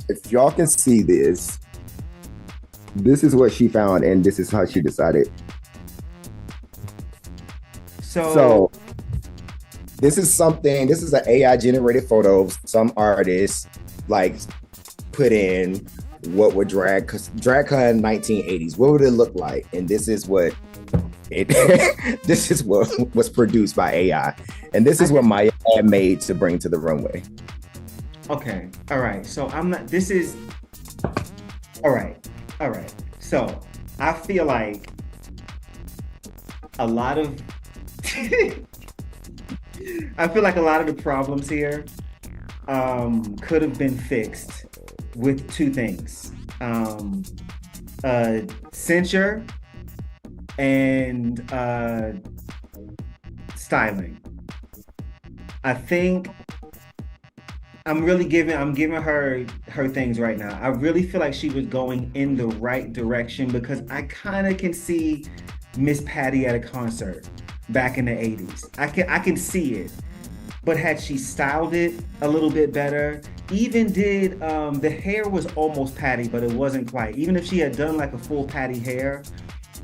if y'all can see this, this is what she found, and this is how she decided. So this is an AI generated photo of some artist like put in what would DragCon 1980s, what would it look like? And this is what this is what was produced by AI. And this is what Maya had made to bring to the runway. Okay. All right. So all right. So I feel like a lot of the problems here could have been fixed with two things. Censure and styling. I think I'm giving her things right now. I really feel like she was going in the right direction because I kind of can see Miss Patty at a concert back in the 80s. I can see it. But had she styled it a little bit better, even did the hair was almost Patty, but it wasn't quite. Even if she had done like a full Patty hair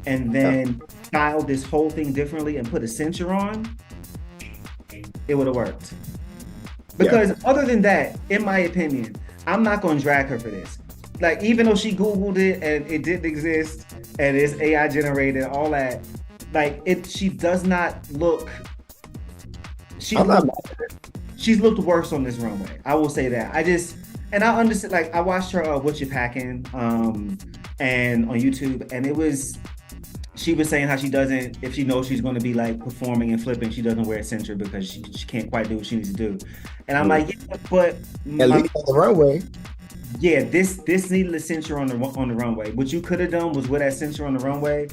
and then styled this whole thing differently and put a cincher on, it would have worked. Because other than that, in my opinion, I'm not going to drag her for this. Like, even though she Googled it and it didn't exist and it's AI generated, all that, like, she does not look. She's looked worse on this runway. I will say that. And I understand, like, I watched her What You Packing and on YouTube, and she was saying how she doesn't, if she knows she's going to be like performing and flipping, she doesn't wear a cincher because she can't quite do what she needs to do. And I'm like, yeah, but at least on the runway. Yeah, this needed a cincher on the runway. What you could have done was wear that cincher on the runway,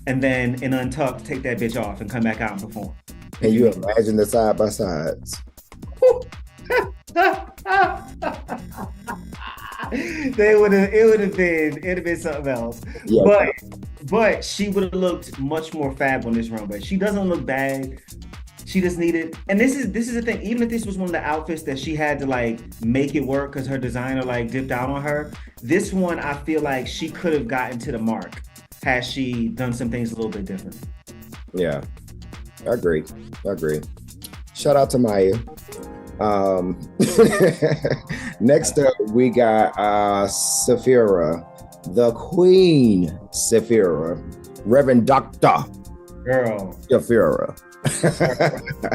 and then in Untucked, take that bitch off and come back out and perform. Can you imagine the side by sides? It would have been something else. Yeah. But she would have looked much more fab on this runway. She doesn't look bad. She just needed, and this is the thing. Even if this was one of the outfits that she had to like make it work because her designer like dipped out on her, this one I feel like she could have gotten to the mark had she done some things a little bit different. Yeah, I agree. Shout out to Maya. Next up, we got Saphira, the Queen Saphira, Reverend Doctor Girl Saphira.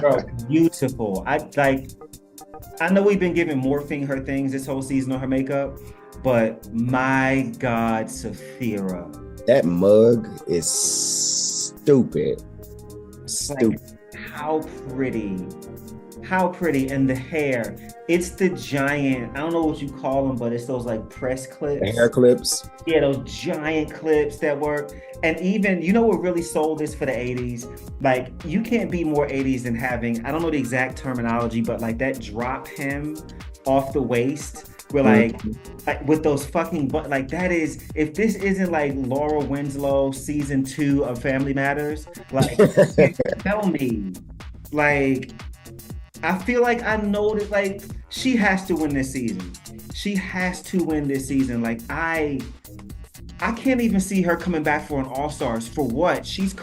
Girl, beautiful. I know we've been giving Morphine her things this whole season on her makeup, but my God, Saphira. That mug is stupid. Like, how pretty. And the hair, it's the giant, I don't know what you call them, but it's those like press clips. The hair clips. Yeah, those giant clips that work. And even, you know what really sold this for the 80s? Like, you can't be more 80s than having, I don't know the exact terminology, but like that drop hem off the waist, where like with those fucking, like that is, if this isn't like Laura Winslow season 2 of Family Matters, like tell me, like, I feel like I know that, like, she has to win this season. Like, I can't even see her coming back for an All-Stars. For what? She's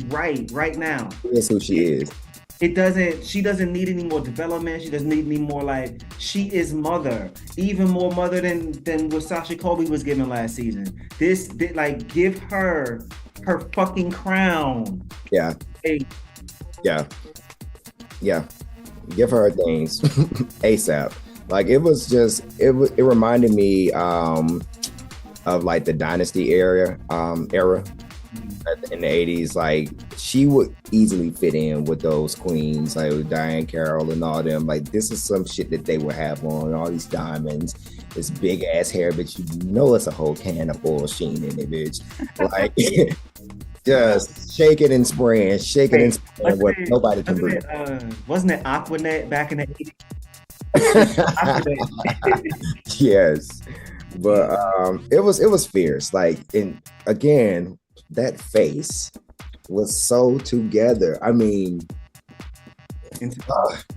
right now. That's who she is. She doesn't need any more development. She doesn't need any more, like, she is mother. Even more mother than what Sasha Colby was given last season. Like, give her fucking crown. Yeah. Hey. Yeah. Give her things ASAP. Like, it was just, it reminded me of like the Dynasty era in the 80s. Like, she would easily fit in with those queens, like with Diane Carroll and all them. Like, this is some shit that they would have on, all these diamonds, this big ass hair, but you know it's a whole can of oil sheen in it, bitch. Like, just shaking and spraying what nobody can bring. Wasn't it Aquanet back in the 80s? Yes. But it was fierce. Like, and again, that face was so together. I mean,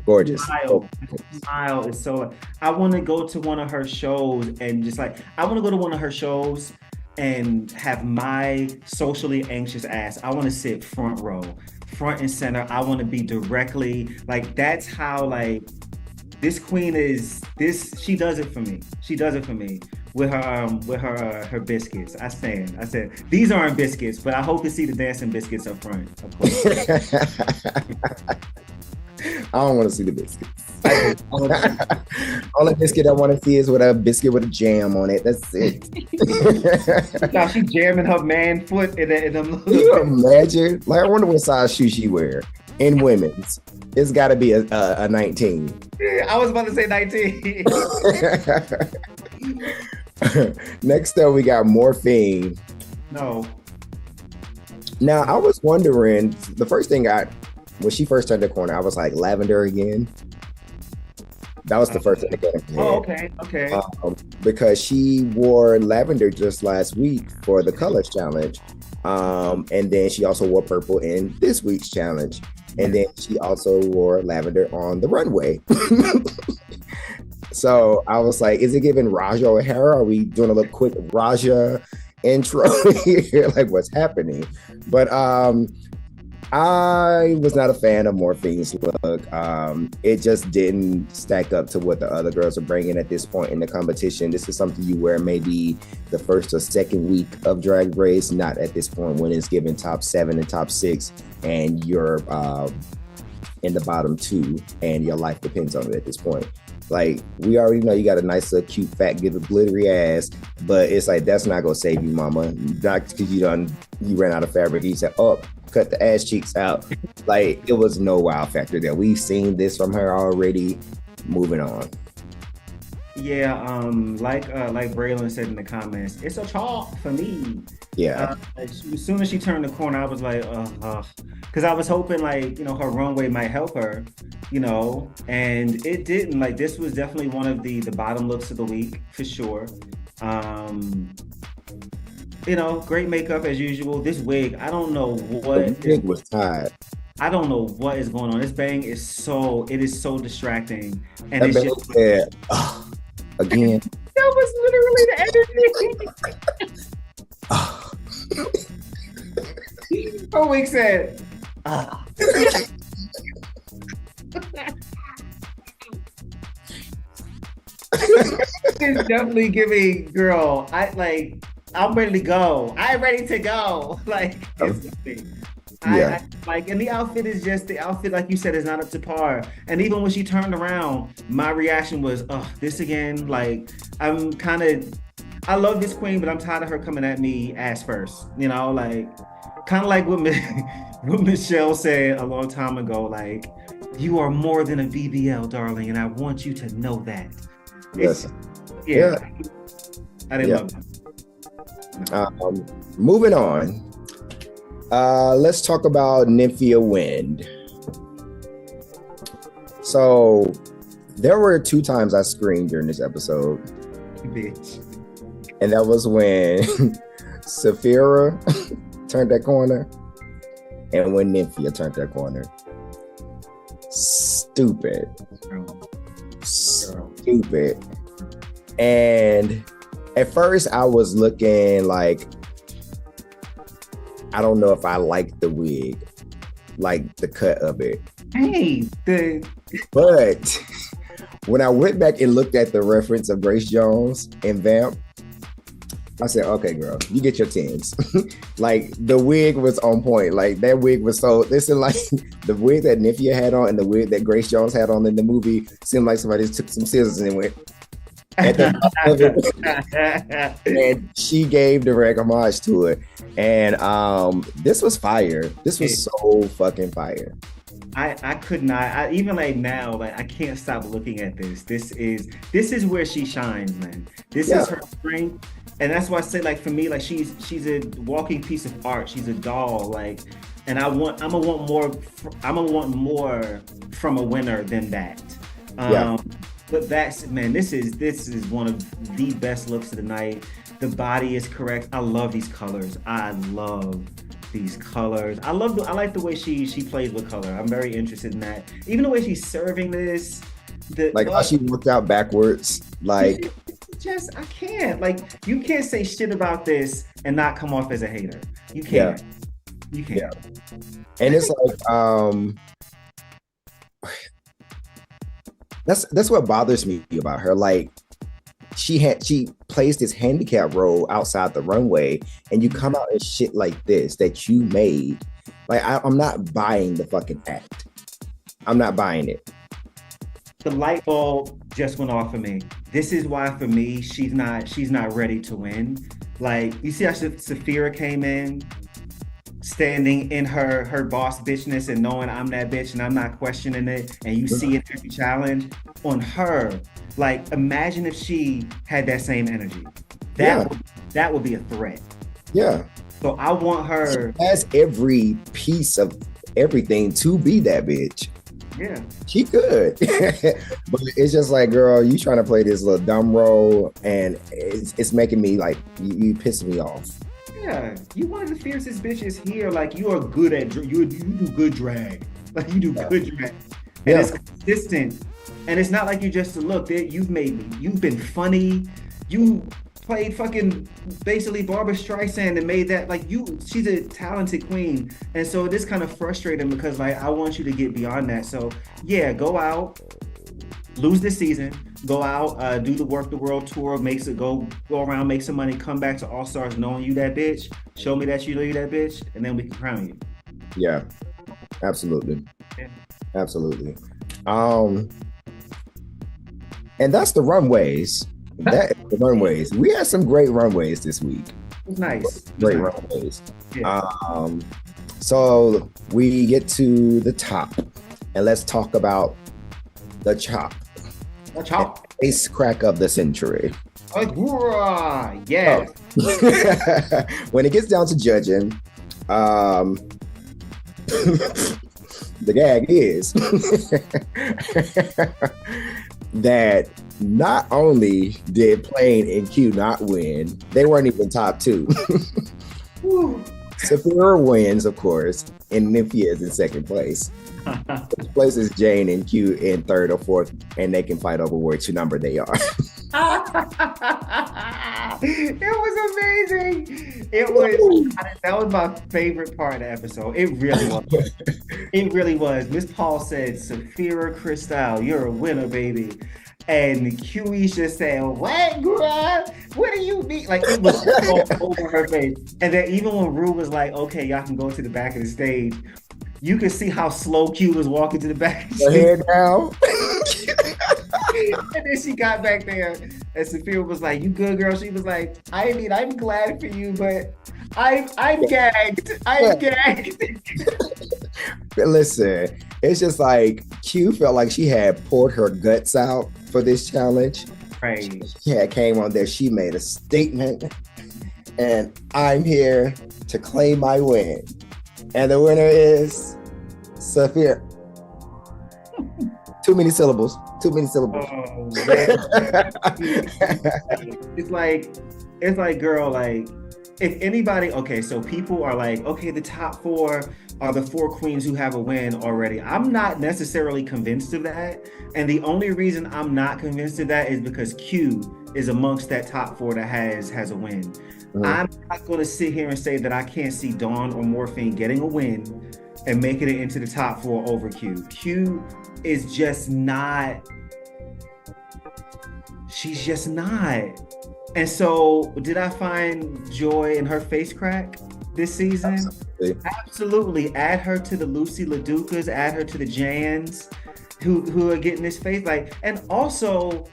gorgeous. Smile is so. I want to go to one of her shows and just like, I want to go to one of her shows and have my socially anxious ass. I want to sit front row, front and center. I want to be directly, like, that's how, like, this queen is, she does it for me. With her biscuits. I said, these aren't biscuits, but I hope to see the dancing biscuits up front, of course. I don't want to see the biscuits. Only biscuit I want to see is with a biscuit with a jam on it. That's it. Now she's jamming her man foot in them. Can you imagine? Like, I wonder what size shoe she wear in women's. It's got to be a 19. I was about to say 19. Next up, we got Morphine. No, Now I was wondering, the first thing when she first turned the corner, I was like, lavender again. That was the first thing that came to my Oh, head. okay. Because she wore lavender just last week for the colors challenge. And then she also wore purple in this week's challenge. And then she also wore lavender on the runway. So I was like, is it giving Raja O'Hara? Are we doing a little quick Raja intro here? Like, what's happening? But I was not a fan of Morphine's look. It just didn't stack up to what the other girls are bringing at this point in the competition. This is something you wear maybe the first or second week of Drag Race, not at this point when it's given top 7 and top 6 and you're in the bottom 2 and your life depends on it at this point. Like, we already know you got a nice little cute fat glittery ass, but it's like, that's not gonna save you, mama. Not because you ran out of fabric. You said, oh, cut the ass cheeks out. Like, it was no wow factor there. We've seen this from her already. Moving on. Yeah, like Braylon said in the comments, it's a chalk for me. Yeah. As soon as she turned the corner, I was like, because I was hoping like, her runway might help her, and it didn't. Like, this was definitely one of the bottom looks of the week for sure. Great makeup as usual. This wig, I don't know what. The wig was tied. I don't know what is going on. This bang is so distracting, and That it's bang just said, again. That was literally the energy. her wig said. It's definitely giving, girl. I'm ready to go. I'm ready to go. Like, Yeah. and the outfit is just the outfit, like you said, is not up to par. And even when she turned around, my reaction was, this again. Like, I love this queen, but I'm tired of her coming at me ass first. Like, kind of like what Michelle said a long time ago. Like, you are more than a BBL, darling, and I want you to know that. Yes. Yeah. I didn't love that. Moving on. Let's talk about Nymphia Wind. So there were 2 times I screamed during this episode. Bitch. And that was when Saphira turned that corner and when Nymphia turned that corner. Stupid. Stupid. And at first I was looking like, I don't know if I like the wig, like the cut of it. But when I went back and looked at the reference of Grace Jones and Vamp, I said, okay, girl, you get your 10s. Like, the wig was on point. Like, that wig was this is like the wig that Nymphia had on and the wig that Grace Jones had on in the movie seemed like somebody just took some scissors and went at the top of it. And she gave direct homage to it. And this was fire. This was so fucking fire. I could not. Even like now, like, I can't stop looking at this. This is where she shines, man. This is her strength. And that's why I say, like, for me, like, she's a walking piece of art. She's a doll, like, and I'm gonna want more from a winner than that. But that's, man, this is one of the best looks of the night. The body is correct. I love these colors. I like the way she plays with color. I'm very interested in that. Even the way she's serving this. How she worked out backwards, like. I can't. Like, you can't say shit about this and not come off as a hater. You can't. You can't. Yeah. And it's like, that's what bothers me about her. Like, she plays this handicap role outside the runway, and you come out and shit like this that you made. Like, I'm not buying the fucking act. I'm not buying it. The light bulb just went off for me. This is why, for me, she's not ready to win. Like, you see how Saphira came in, standing in her boss bitchness and knowing I'm that bitch and I'm not questioning it, and you see it every challenge on her. Like, imagine if she had that same energy. That would be a threat. Yeah. So I want her. She has every piece of everything to be that bitch. Yeah. She could. But it's just like, girl, you trying to play this little dumb role, and it's making me like, you pissing me off. Yeah, you one of the fiercest bitches here. Like you are good at you do good drag. Like you do good drag, and it's consistent. And it's not like you just look. You've been funny. You played fucking basically Barbara Streisand and made that like you. She's a talented queen, and so it is kind of frustrating because like I want you to get beyond that. So yeah, go out, lose this season. Go out, do the Work the World tour, go around, make some money, come back to All Stars knowing you that bitch. Show me that you know you that bitch, and then we can crown you. Yeah, absolutely. Yeah. Absolutely. And that's the runways. That is the runways. We had some great runways this week. It was nice. Great runways. Yeah. So we get to the top, and let's talk about the chop. Ace crack of the century. Yes. When it gets down to judging, the gag is that not only did Plain and Q not win, they weren't even top two. Sapphira wins, of course, and Nymphia is in second place. First place is Jane and Q in third or fourth, and they can fight over which number they are. It was amazing. That was my favorite part of the episode. It really was. It really was. Miss Paul said, Sapphira Cristal, you're a winner, baby. And QE said, what, girl? What do you mean? Like, it was all over her face. And then even when Rue was like, okay, y'all can go to the back of the stage, you could see how slow Q was walking to the back of the stage. Head down. And then she got back there, and Sophia was like, you good, girl? She was like, I'm glad for you, but I'm gagged. I'm gagged. But listen, it's just like Q felt like she had poured her guts out for this challenge. Right. She had came on there, she made a statement, and I'm here to claim my win. And the winner is Sophia. Too many syllables. Oh, it's like, girl, like, if anybody, okay, so people are like, okay, the top four are the four queens who have a win already. I'm not necessarily convinced of that. And the only reason I'm not convinced of that is because Q is amongst that top four that has a win. Mm-hmm. I'm not going to sit here and say that I can't see Dawn or Morphine getting a win and making it into the top four over Q. Q is just not, she's just not. And so did I find joy in her face crack this season? Absolutely. Add her to the Lucy LaDucas, add her to the Jans who are getting this face. Like, and also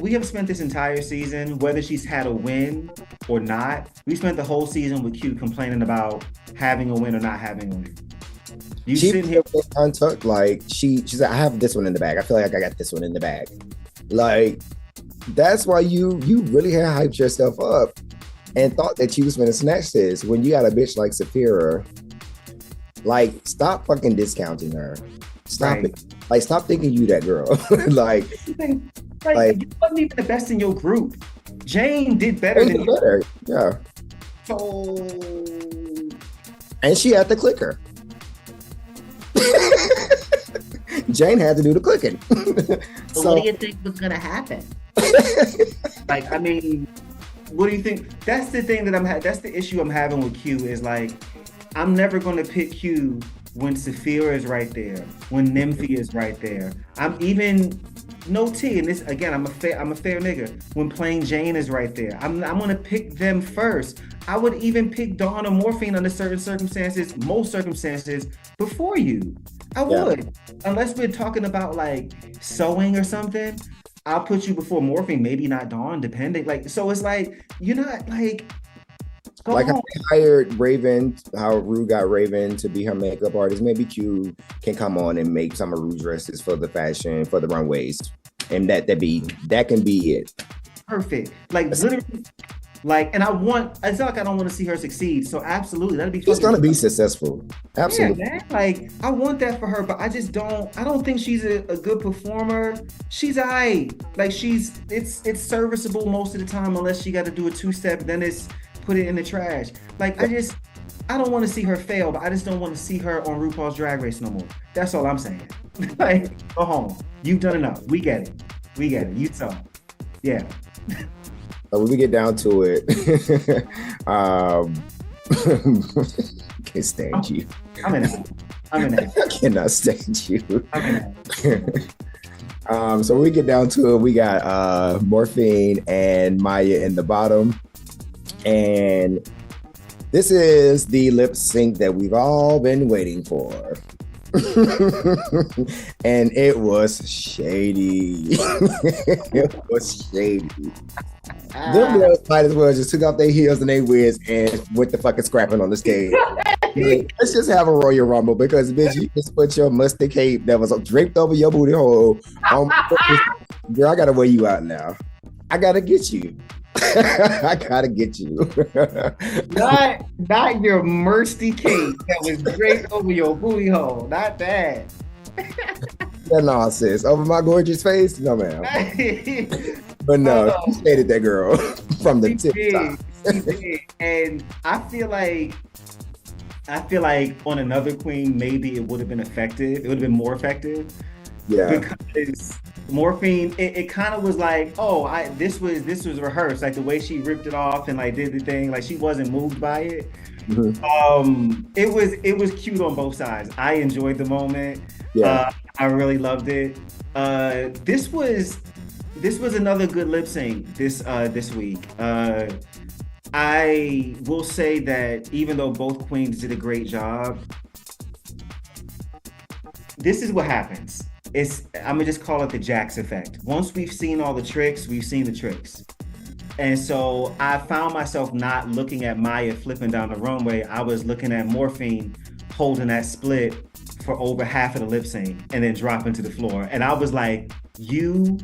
we have spent this entire season, whether she's had a win or not, we spent the whole season with Q complaining about having a win or not having a win. You sitting here like she's like, I have this one in the bag. I feel like I got this one in the bag. Like, that's why you really had hyped yourself up and thought that you was gonna snatch this when you got a bitch like Sapphira. Like, stop fucking discounting her. Stop it. Like, stop thinking you that girl. like you wasn't even the best in your group. Jane did better than you. Yeah. So, and she had the clicker. Jane had to do the clicking. So what do you think was gonna happen? Like, I mean, what do you think? That's the thing that that's the issue I'm having with Q is like, I'm never gonna pick Q when Sapphira is right there, when Nymphia is right there. I'm even no T, and this again, I'm a fair nigga. When Plain Jane is right there, I'm gonna pick them first. I would even pick Dawn or Morphine under certain circumstances, most circumstances, before you. I would, unless we're talking about like sewing or something. I'll put you before Morphine, maybe not Dawn, depending. Like, so it's like you're not like. Like I hired Raven, how Rue got Raven to be her makeup artist. Maybe Q can come on and make some of Rue's dresses for the fashion, for the runways. And that can be it. Perfect. Like Like, and it's not like I don't want to see her succeed. So absolutely, that'd be She's gonna be successful. Absolutely. Yeah, man. Like, I want that for her, but I don't think she's a good performer. She's alright. Like, it's serviceable most of the time, unless she got to do a 2-step, then it's put it in the trash. Like, I don't want to see her fail, but I just don't want to see her on RuPaul's Drag Race no more. That's all I'm saying. Like, go home. You've done enough. We get it. You saw. Yeah. When we get down to it, can't stand you. I'm in it. I cannot stand you. I'm in it. So when we get down to it, we got Morphine and Maya in the bottom. And this is the lip sync that we've all been waiting for. And it was shady. It was shady. Them girls might as well just took off their heels and their wigs and went the fucking scrapping on the stage. Let's just have a Royal Rumble, because bitch, you just put your musty cape that was draped over your booty hole on. Girl, I gotta wear you out now. I gotta get you. I gotta get you. not your musty cape that was draped over your booty hole. Not that. That nonsense over my gorgeous face. No, ma'am. But no, she hated that girl from the tip top. She did. And I feel like on another queen, maybe it would have been effective. It would have been more effective. Yeah. Because Morphine, it kind of was like, this was rehearsed. Like the way she ripped it off and like did the thing, like she wasn't moved by it. Mm-hmm. It was cute on both sides. I enjoyed the moment. Yeah. I really loved it. This was another good lip sync this week. I will say that even though both queens did a great job, this is what happens. I'm gonna just call it the Jax effect. Once we've seen all the tricks, we've seen the tricks. And so I found myself not looking at Maya flipping down the runway. I was looking at Morphine holding that split for over half of the lip sync and then dropping to the floor. And I was like, you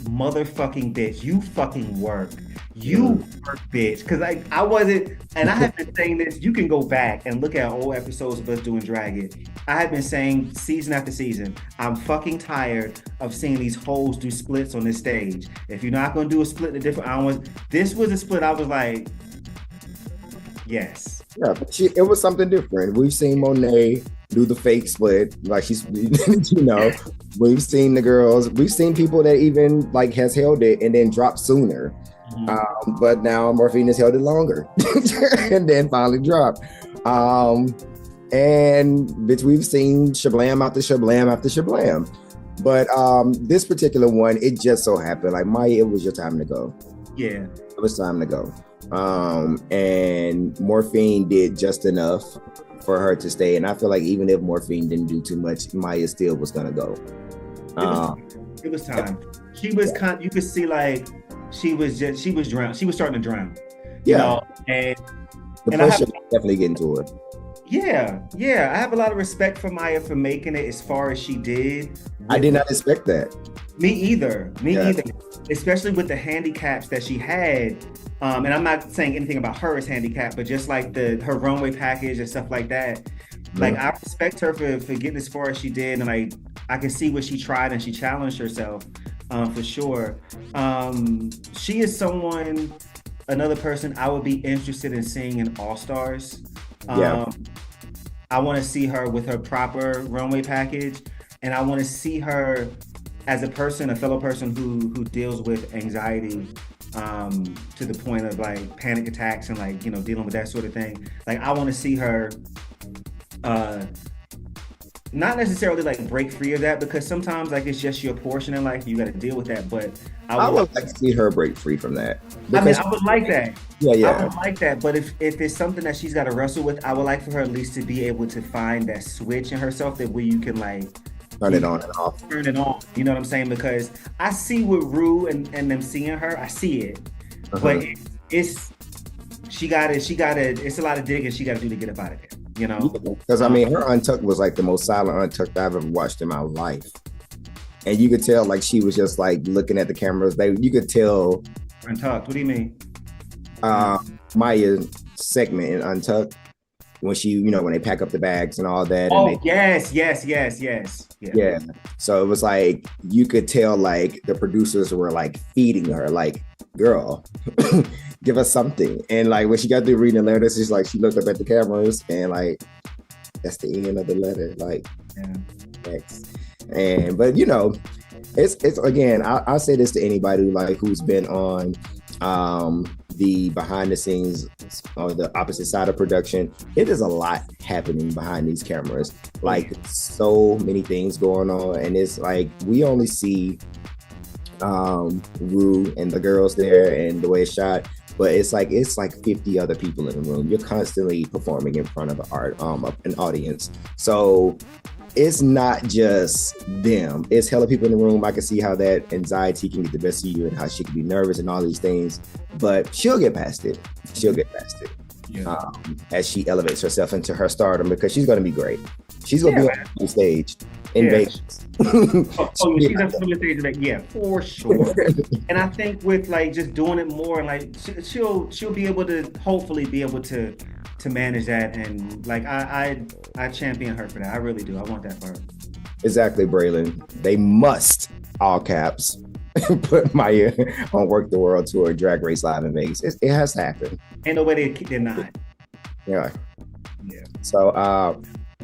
motherfucking bitch, you fucking work. You work, bitch. Cause I wasn't, and I have been saying this, you can go back and look at old episodes of us doing Drag It. I have been saying season after season, I'm fucking tired of seeing these hoes do splits on this stage. If you're not gonna do a split in a different hours, this was a split I was like, yes. Yeah, but it was something different. We've seen Monet do the fake split, like she's, you know, we've seen the girls, we've seen people that even like has held it and then dropped sooner. Mm-hmm. But now Morphine has held it longer and then finally dropped. And bitch, we've seen shablam after shablam after shablam. But this particular one, it just so happened, like Maya, it was your time to go. Yeah. It was time to go. And Morphine did just enough for her to stay. And I feel like even if Morphine didn't do too much, Maya still was gonna go. It was time. She was you could see like she was drowned. She was starting to drown. Yeah. You know? And the pressure was definitely getting to her. Yeah. I have a lot of respect for Maya for making it as far as she did. I did not expect that. Me either. Especially with the handicaps that she had. And I'm not saying anything about her as handicap, but just like her runway package and stuff like that. Like, I respect her for getting as far as she did. And like, I can see what she tried and she challenged herself for sure. She is another person I would be interested in seeing in All Stars. I want to see her with her proper runway package. And I want to see her as a fellow person who deals with anxiety to the point of like panic attacks and like, you know, dealing with that sort of thing. Like, I want to see her not necessarily like break free of that, because sometimes like it's just your portion in life, you got to deal with that. But I would like to see her break free from that. I mean, I would like that. Yeah. I would like that. But if it's something that she's got to wrestle with, I would like for her at least to be able to find that switch in herself that where you can like turn it on and off. Turn it on. You know what I'm saying? Because I see with Rue and them seeing her, I see it. But it's a lot of digging she got to do to get up out of there. You know, because I mean, her Untucked was like the most silent Untucked I've ever watched in my life, and you could tell like she was just like looking at the cameras. You could tell. Untucked. What do you mean? Maya's segment in Untucked when she, when they pack up the bags and all that. Oh, and yes. yeah. So it was like you could tell like the producers were like feeding her, like, girl, give us something. And like when she got through reading the letters, she's like she looked up at the cameras and like that's the end of the letter. Like, next. And but it's again, I'll say this to anybody who's been on the behind the scenes or the opposite side of production. It is a lot happening behind these cameras, like so many things going on, and it's like we only see Rue and the girls there and the way it's shot, but it's like 50 other people in the room. You're constantly performing in front of an audience, so it's not just them. It's hella people in the room. I can see how that anxiety can get the best of you and how she can be nervous and all these things, but she'll get past it. As she elevates herself into her stardom, because she's going to be great. She's going to be on the stage in Vegas. She's on the stage, yeah, for sure. And I think with like just doing it more, like she'll be able to hopefully be able to manage that, and like I champion her for that. I really do. I want that for her. Exactly, Braylon. They must, all caps, put Maya on Work the World Tour Drag Race Live in Vegas. It has to happen. Ain't no way they're not. Yeah. So I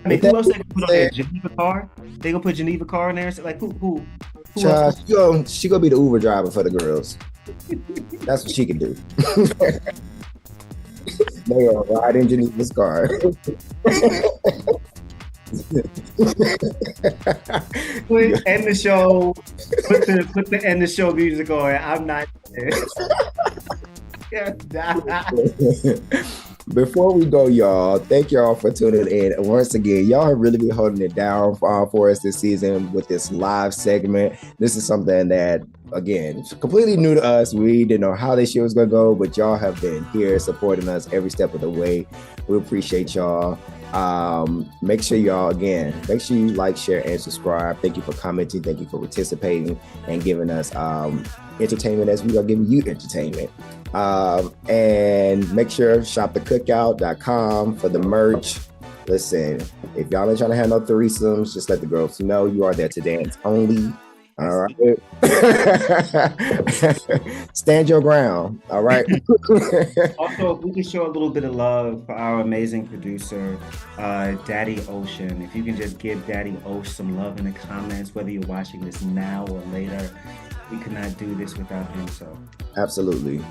mean, who else they gonna put on there? Geneva Carr? They gonna put Geneva Carr in there? So like who else? She gonna be the Uber driver for the girls. That's what she can do. They are riding Geneva's car. End the show. Put the end the show music on. I'm not. Before we go, y'all, thank y'all for tuning in. And once again, y'all have really been holding it down for us this season with this live segment. This is something that, again, completely new to us. We didn't know how this year was going to go, but y'all have been here supporting us every step of the way. We appreciate y'all. Make sure you like, share, and subscribe. Thank you for commenting. Thank you for participating and giving us entertainment as we are giving you entertainment. And make sure shopthecookout.com for the merch. Listen, if y'all ain't trying to have no threesomes, just let the girls know you are there to dance only. All right. Stand your ground. All right. Also, if we can show a little bit of love for our amazing producer, Daddy Ocean. If you can just give Daddy Ocean some love in the comments, whether you're watching this now or later, we could not do this without him. So absolutely.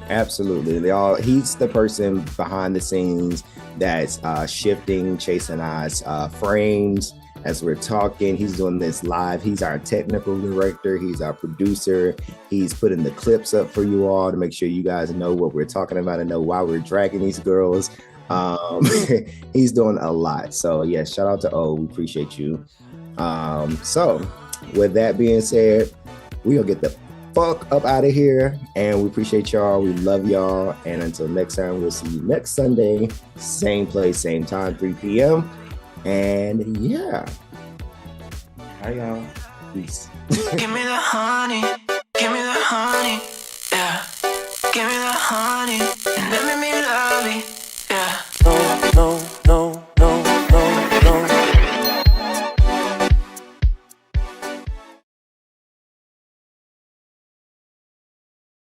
He's the person behind the scenes that's shifting Chase and I's frames as we're talking. He's doing this live. He's our technical director. He's our producer. He's putting the clips up for you all to make sure you guys know what we're talking about and know why we're dragging these girls. He's doing a lot. So yeah, shout out to O. We appreciate you. So with that being said, we'll get the fuck up out of here, and we appreciate y'all. We love y'all, and until next time, we'll see you next Sunday, same place, same time, 3 p.m. And yeah, hi y'all. Peace. Give me the honey, yeah. Give me the honey, and let me love it.